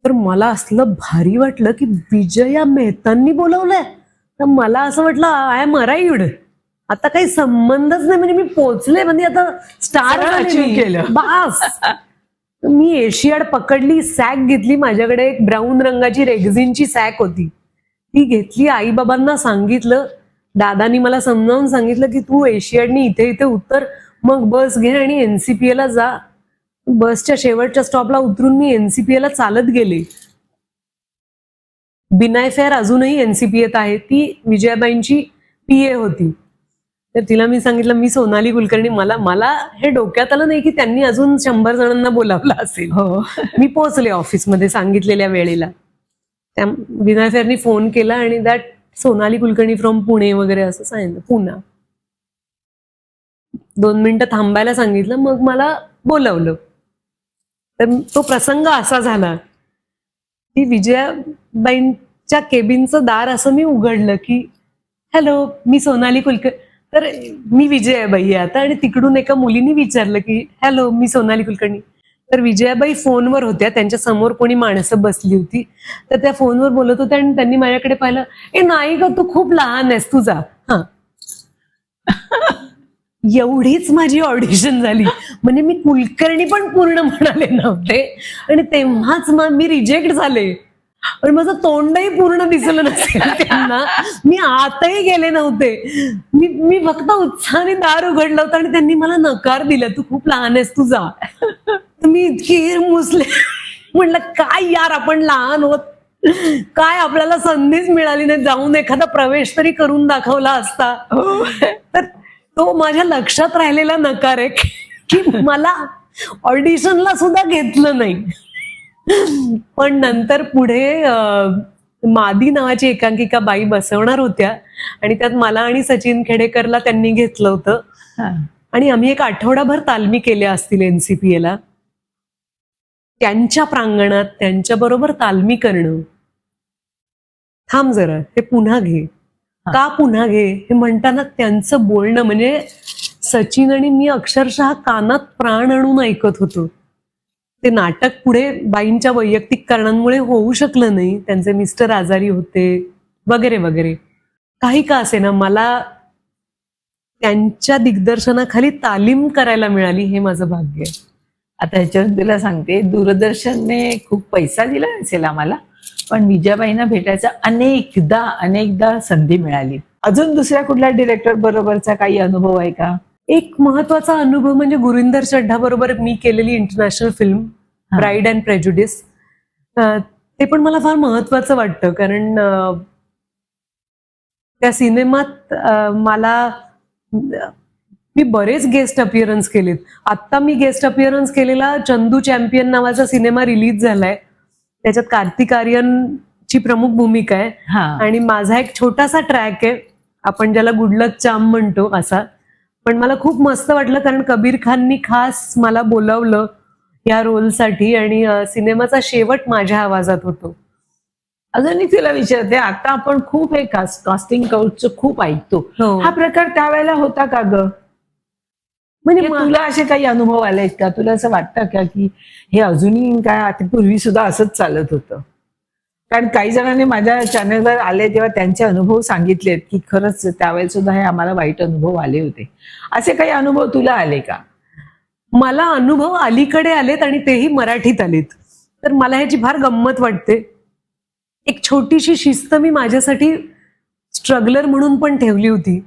तर मला असलं भारी वाटलं की विजया मेहतांनी बोलवलंय. तर मला असं वाटलं आय एम अराइव्हड, आता काही संबंधच नाही, म्हणजे मी पोचले, म्हणजे आता स्टार केलं बास. मी एशियाड पकडली, सॅक घेतली, माझ्याकडे एक ब्राऊन रंगाची रेग्झिनची सॅक होती, ती घेतली, आई बाबांना सांगितलं, दादानी मला समजावून सांगितलं की तू एशियाडनी इथे इथे उतर, मग बस घे आणि NCPA ला जा. बसच्या शेवटच्या स्टॉपला उतरून मी NCPA ला चालत गेले. बिनाय फेअर अजूनही NCPAत आहे, ती विजयाबाईंची PA होती. तर तिला मी सांगितलं मी सोनाली कुलकर्णी, मला हे डोक्यात आलं नाही की त्यांनी अजून 100 जणांना बोलावलं असेल. मी पोहोचले ऑफिसमध्ये सांगितलेल्या वेळेला. त्या बिनाय फेअरनी फोन केला आणि दॅट सोनाली कुलकर्णी फ्रॉम पुणे वगैरे असं सांगितलं, पुणा. 2 मिनिटं थांबायला सांगितलं, मग मला बोलावलं. तर तो प्रसंग असा झाला की विजयाबाईंच्या केबिनचं दार असं मी उघडलं की हॅलो, मी सोनाली कुलकर्णी, तर मी विजयाबाई आहे आता. आणि तिकडून एका मुलीने विचारलं की हॅलो, मी सोनाली कुलकर्णी. तर विजयाबाई फोनवर होत्या, त्यांच्या समोर कोणी माणसं बसली होती, तर त्या फोनवर बोलत होत्या आणि त्यांनी माझ्याकडे पाहिलं, ए नाही ग, तू खूप लहान आहेस, तू जा. हा, एवढीच माझी ऑडिशन झाली. म्हणजे मी कुलकर्णी पण पूर्ण म्हणाले नव्हते आणि तेव्हाच मी रिजेक्ट झाले. पण माझं तोंडही पूर्ण दिसलं नसेल त्यांना, मी आतही गेले नव्हते, मी फक्त उत्साहाने दार उघडलं होतं आणि त्यांनी मला नकार दिला, तू खूप लहान आहेस, तू जा. मी इतकी मुसले, म्हटलं काय यार, आपण लहान होत, काय आपल्याला संधीच मिळाली नाही, जाऊन एखादा प्रवेश तरी करून दाखवला असता. तर तो माझ्या लक्षात राहिलेला नकार आहे की मला ऑडिशनला सुद्धा घेतलं नाही. पण नंतर पुढे मादी नावाची एकांकिका बाई बसवणार होत्या आणि त्यात मला आणि सचिन खेडेकरला त्यांनी घेतलं होतं आणि आम्ही एक आठवडाभर तालमी केल्या असतील NCPA ला. त्यांच्या प्रांगणात त्यांच्याबरोबर तालमी करणं, थांब जरा हे पुन्हा घे, का पुन्हा घे, हे म्हणताना त्यांचं बोलणं, म्हणजे सचिन आणि मी अक्षरशः कानात प्राण आणून ऐकत होतो. ते नाटक पुढे बाईंच्या वैयक्तिक कारणांमुळे होऊ शकलं नाही, त्यांचे मिस्टर आजारी होते वगैरे वगैरे. काही का असे ना, मला त्यांच्या दिग्दर्शनाखाली तालीम करायला मिळाली, हे माझं भाग्य आहे. आता ह्याच्यावर तुला सांगते, दूरदर्शनने खूप पैसा दिला नसेल आम्हाला, पण विजयाबाईंना भेटायचा अनेकदा संधी मिळाली. अजून दुसऱ्या कुठल्या डिरेक्टर बरोबरचा काही अनुभव आहे का? एक महत्वाचा अनुभव म्हणजे गुरिंदर चड्ढा बरोबर मी केलेली इंटरनॅशनल फिल्म प्राईड अँड प्रेज्युडिस. ते पण मला फार महत्वाचं वाटतं, कारण त्या सिनेमात मी बरेच गेस्ट अपीअरन्स केलेत. आत्ता मी गेस्ट अपीअरन्स केलेला चंदू चॅम्पियन नावाचा सिनेमा रिलीज झालाय. त्याच्यात कार्तिक आर्यनची प्रमुख भूमिका आहे आणि माझा एक छोटासा ट्रॅक आहे, आपण ज्याला गुड लक चाम म्हणतो असा. पण मला खूप मस्त वाटलं, कारण कबीर खाननी खास मला बोलावलं या रोलसाठी आणि सिनेमाचा शेवट माझ्या आवाजात होतो. अजून मी तुला विचारते, आता आपण खूप हे कास्टिंग काउचचं खूप ऐकतो, हा प्रकार त्यावेळेला होता का ग? म्हणजे तुला असे काही अनुभव आलेत का? तुला असं वाटतं का की हे अजूनही काय आता पूर्वी सुद्धा असंच चालत होतं? कारण काही जणांनी माझ्या चॅनलवर आले तेव्हा त्यांचे अनुभव सांगितलेत की खरंच त्यावेळेस सुद्धा हे आम्हाला वाईट अनुभव आले होते. असे काही अनुभव तुला आले का? मला अनुभव अलीकडे आलेत आणि तेही मराठीत आलेत. तर मला ह्याची फार गंमत वाटते. एक छोटीशी शिस्त मी माझ्यासाठी स्ट्रगलर म्हणून पण ठेवली होती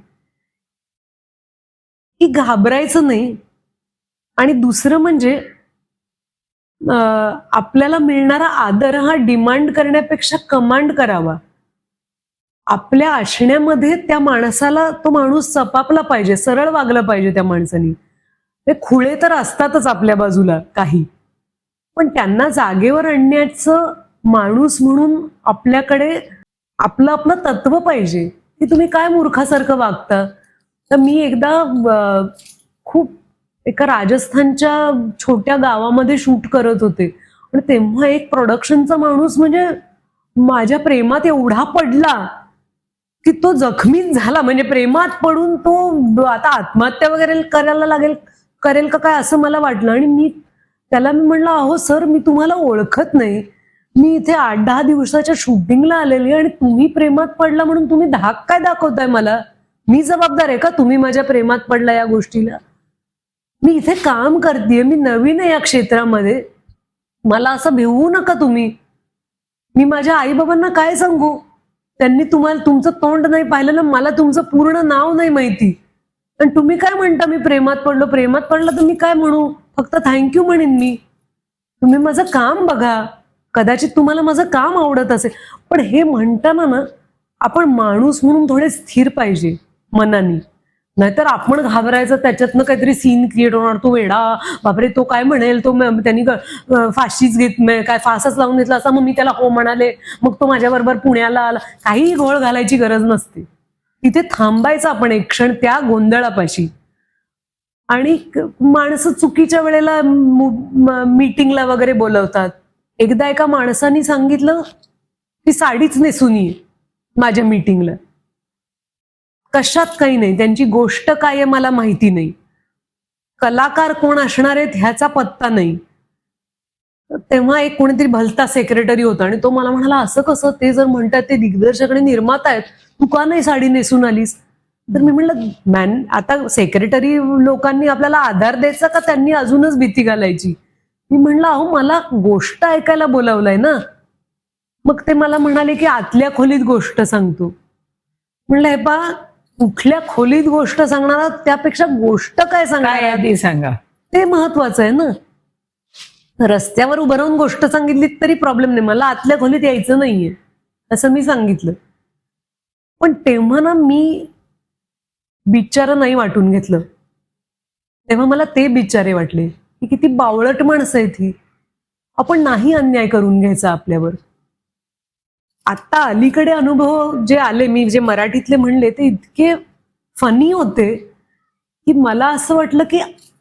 की घाबरायचं नाही. आणि दुसरं म्हणजे आपल्याला मिळणारा आदर हा डिमांड करण्यापेक्षा कमांड करावा. आपल्या असण्यामध्ये त्या माणसाला तो माणूस सपापला पाहिजे, सरळ वागलं पाहिजे त्या माणसानी. ते खुळे तर असतातच आपल्या बाजूला काही, पण त्यांना जागेवर आणण्याचं माणूस म्हणून आपल्याकडे आपलं आपलं तत्व पाहिजे की तुम्ही काय मूर्खासारखं वागता. तर मी एकदा खूप एका राजस्थानच्या छोट्या गावामध्ये शूट करत होते आणि तेव्हा एक प्रोडक्शनचा माणूस म्हणजे माझ्या प्रेमात एवढा पडला की तो जखमीच झाला. म्हणजे प्रेमात पडून तो आता आत्महत्या वगैरे करेल का काय असं मला वाटलं. आणि मी म्हणलं, अहो सर, मी तुम्हाला ओळखत नाही, मी इथे 8-10 दिवसाच्या शूटिंगला आलेली आणि तुम्ही प्रेमात पडला म्हणून तुम्ही धाक काय दाखवताय मला? मी जबाबदार आहे का तुम्ही माझ्या प्रेमात पडला या गोष्टीला? मी इथे काम करतेय, मी नवीन आहे या क्षेत्रामध्ये, मला असं भिवू नका तुम्ही. मी माझ्या आईबाबांना काय सांगू? त्यांनी तुमचं तोंड नाही पाहिलं ना, मला तुमचं पूर्ण नाव नाही माहिती, आणि तुम्ही काय म्हणता मी प्रेमात पडलं तर मी काय म्हणू? फक्त थँक्यू म्हणेन मी. तुम्ही माझं काम बघा, कदाचित तुम्हाला माझं काम आवडत असेल, पण हे म्हणताना ना आपण माणूस म्हणून थोडे स्थिर पाहिजे मनानी. नाहीतर आपण घाबरायचं, त्याच्यातनं काहीतरी सीन क्रिएट होणार, तो वेडा, बापरे तो काय म्हणेल, तो त्यांनी फाशीच काय फासच लावून घेतला असं, मग मी त्याला हो म्हणाले, मग तो माझ्याबरोबर पुण्याला आला. काही घोळ घालायची गरज नसते. तिथे थांबायचं आपण एक क्षण त्या गोंधळापाशी. आणि माणसं चुकीच्या वेळेला मीटिंगला वगैरे बोलवतात. एकदा एका माणसाने सांगितलं की साडीच नेसून ये माझ्या मीटिंगला. कशात काही नाही, त्यांची गोष्ट काय आहे मला माहिती नाही, कलाकार कोण असणार आहेत ह्याचा पत्ता नाही. तेव्हा एक कोणीतरी भलता सेक्रेटरी होता आणि तो मला म्हणाला, असं कसं, ते जर म्हणतात ते दिग्दर्शक आणि निर्माता आहेत, तू का नाही साडी नेसून आलीस? तर मी म्हणलं, आता सेक्रेटरी लोकांनी आपल्याला आधार द्यायचा का त्यांनी अजूनच भीती घालायची? मी म्हणलं, अहो मला गोष्ट ऐकायला बोलावलंय ना. मग ते मला म्हणाले की आतल्या खोलीत गोष्ट सांगतो. म्हणलं, हे पा, कुठल्या खोलीत गोष्ट सांगणार, त्यापेक्षा गोष्ट काय सांगणार ती सांगा, ते महत्वाचं आहे ना. रस्त्यावर उभं राहून गोष्ट सांगितली तरी प्रॉब्लेम नाही, मला आतल्या खोलीत यायचं नाहीये असं मी सांगितलं. पण तेव्हा ना मी बिचारं नाही वाटून घेतलं. तेव्हा मला ते बिचारे वाटले की किती बावळट माणसं आहेत ही, आपण नाही अन्याय करून घ्यायचा आपल्यावर. आता अलीकडे अनुभव जे आले, मी जे मराठीतले म्हणले, ते इतके फनी होते की मला असं वाटलं की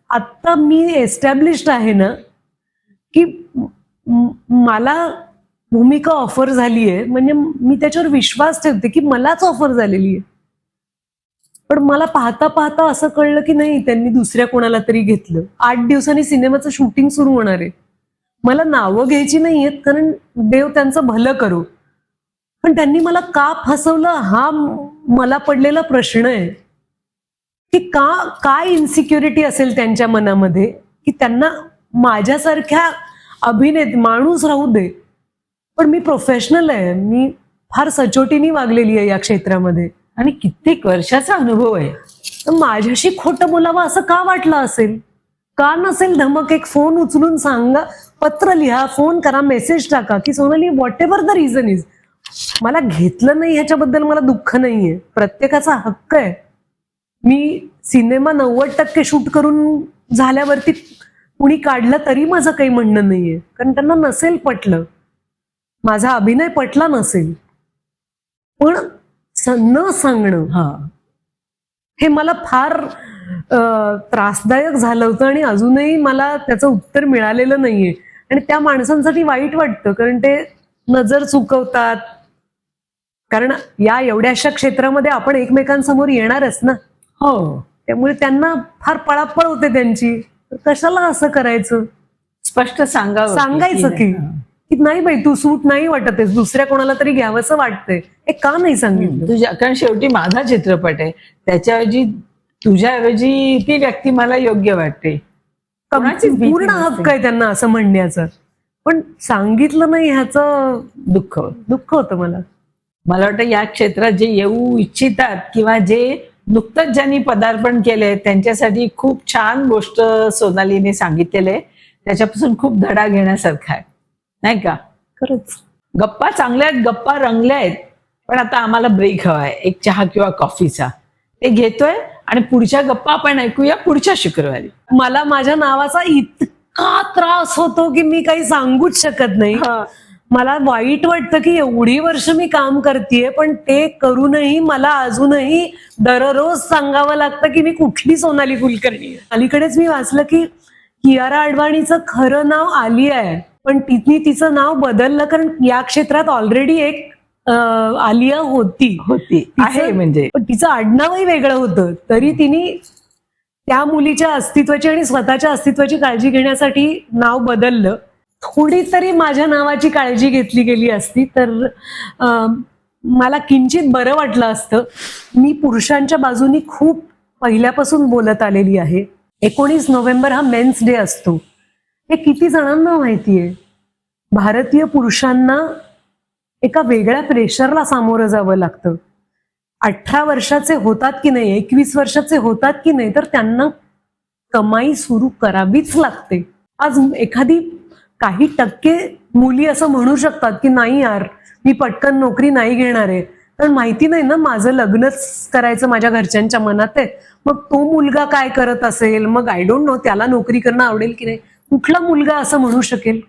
आता मी एस्टॅब्लिश्ड आहे ना, की मला भूमिका ऑफर झाली आहे, म्हणजे मी त्याच्यावर विश्वास ठेवते की मलाच ऑफर झालेली आहे. पण मला पाहता पाहता असं कळलं की नाही, त्यांनी दुसऱ्या कोणाला तरी घेतलं. 8 दिवसांनी सिनेमाचं शूटिंग सुरू होणार आहे. मला नावं घ्यायची नाहीयेत, कारण देव त्यांचं भलं करो, पण त्यांनी मला का फसवलं हा मला पडलेला प्रश्न आहे. की काय इन्सिक्युरिटी असेल त्यांच्या मनामध्ये की त्यांना माझ्यासारख्या माणूस राहू दे, पण मी प्रोफेशनल आहे, मी फार सचोटीने वागलेली आहे या क्षेत्रामध्ये. आणि कित्येक वर्षाचा अनुभव आहे. तर माझ्याशी खोटं बोलावं असं का वाटलं असेल? का नसेल धमक? एक फोन उचलून सांगा, पत्र लिहा, फोन करा, मेसेज टाका की Sonali what ever the reason is, मला घेतलं नाही ह्याच्याबद्दल मला दुःख नाहीये, प्रत्येकाचा हक्क आहे. मी सिनेमा 90% शूट करून झाल्यावरती कुणी काढलं तरी माझं काही म्हणणं नाहीये, कारण त्यांना नसेल पटलं, माझा अभिनय पटला नसेल. पण न सांगणं हे मला फार त्रासदायक झालं होतं आणि अजूनही मला त्याचं उत्तर मिळालेलं नाहीये. आणि त्या माणसांसाठी वाईट वाटतं, कारण ते नजर चुकवतात. कारण या एवढ्याशा क्षेत्रामध्ये आपण एकमेकांसमोर येणारच ना. हो, त्यामुळे त्यांना फार पळापळ होते त्यांची. कशाला असं करायचं? स्पष्ट सांगायचं की नाही बाई, तू सूट नाही वाटत आहेस, दुसऱ्या कोणाला तरी घ्यावंसं वाटतंय. हे का नाही सांगितलं? तुझ्या, कारण शेवटी माझा चित्रपट आहे, त्याच्याऐवजी तुझ्याऐवजी ती व्यक्ती मला योग्य वाटते. कोणाचीच भीती पूर्ण नसते. हक्क आहे त्यांना असं म्हणण्याचं, पण सांगितलं नाही ह्याचं दुःख होतं मला. मला वाटतं या क्षेत्रात जे येऊ इच्छितात किंवा जे नुकतंच ज्यांनी पदार्पण केलंय त्यांच्यासाठी खूप छान गोष्ट सोनालीने सांगितलेली आहे. त्याच्यापासून खूप धडा घेण्यासारखा आहे, नाही का? खरंच गप्पा चांगल्या आहेत, गप्पा रंगल्या आहेत, पण आता आम्हाला ब्रेक हवाय, एक चहा किंवा कॉफीचा. ते घेतोय आणि पुढच्या गप्पा आपण ऐकूया पुढच्या शुक्रवारी. मला माझ्या नावाचा इतका त्रास होतो की मी काही सांगूच शकत नाही. मला वाईट वाटतं की एवढी वर्ष मी काम करतेय, पण ते करूनही मला अजूनही दररोज सांगावं लागतं की मी कुठली सोनाली कुलकर्णी आहे. अलीकडेच मी वाचलं की कियारा अडवाणीचं खरं नाव आलिया आहे, पण तिने तिचं नाव बदललं, कारण या क्षेत्रात ऑलरेडी एक आलिया होती आहे, म्हणजे पण तिचं आडनावही वेगळं होतं. तरी तिने त्या मुलीच्या अस्तित्वाची आणि स्वतःच्या अस्तित्वाची काळजी घेण्यासाठी नाव बदललं. थोडी तरी माझ्या नावाची काळजी घेतली गेली असती तर मला किंचित बरं वाटलं असतं. मी पुरुषांच्या बाजूनी खूप पहिल्यापासून बोलत आलेली आहे. 19 नोव्हेंबर हा मेन्स डे असतो. हे किती जणांना माहितीये? भारतीय पुरुषांना एका वेगळ्या प्रेशरला सामोरं जावं लागतं. 18 वर्षाचे होतात की नाही, 21 वर्षाचे होतात की नाही, तर त्यांना कमाई सुरू करावीच लागते. आज एखादी काही टक्के मुली असं म्हणू शकतात की नाही यार, मी पटकन नोकरी नाही घेणार आहे, कारण माहिती नाही ना, माझं लग्नच करायचं माझ्या घरच्यांच्या मनात आहे. मग तो मुलगा काय करत असेल, मग आय डोंट नो त्याला नोकरी करणं आवडेल की नाही. कुठला मुलगा असं म्हणू शकेल?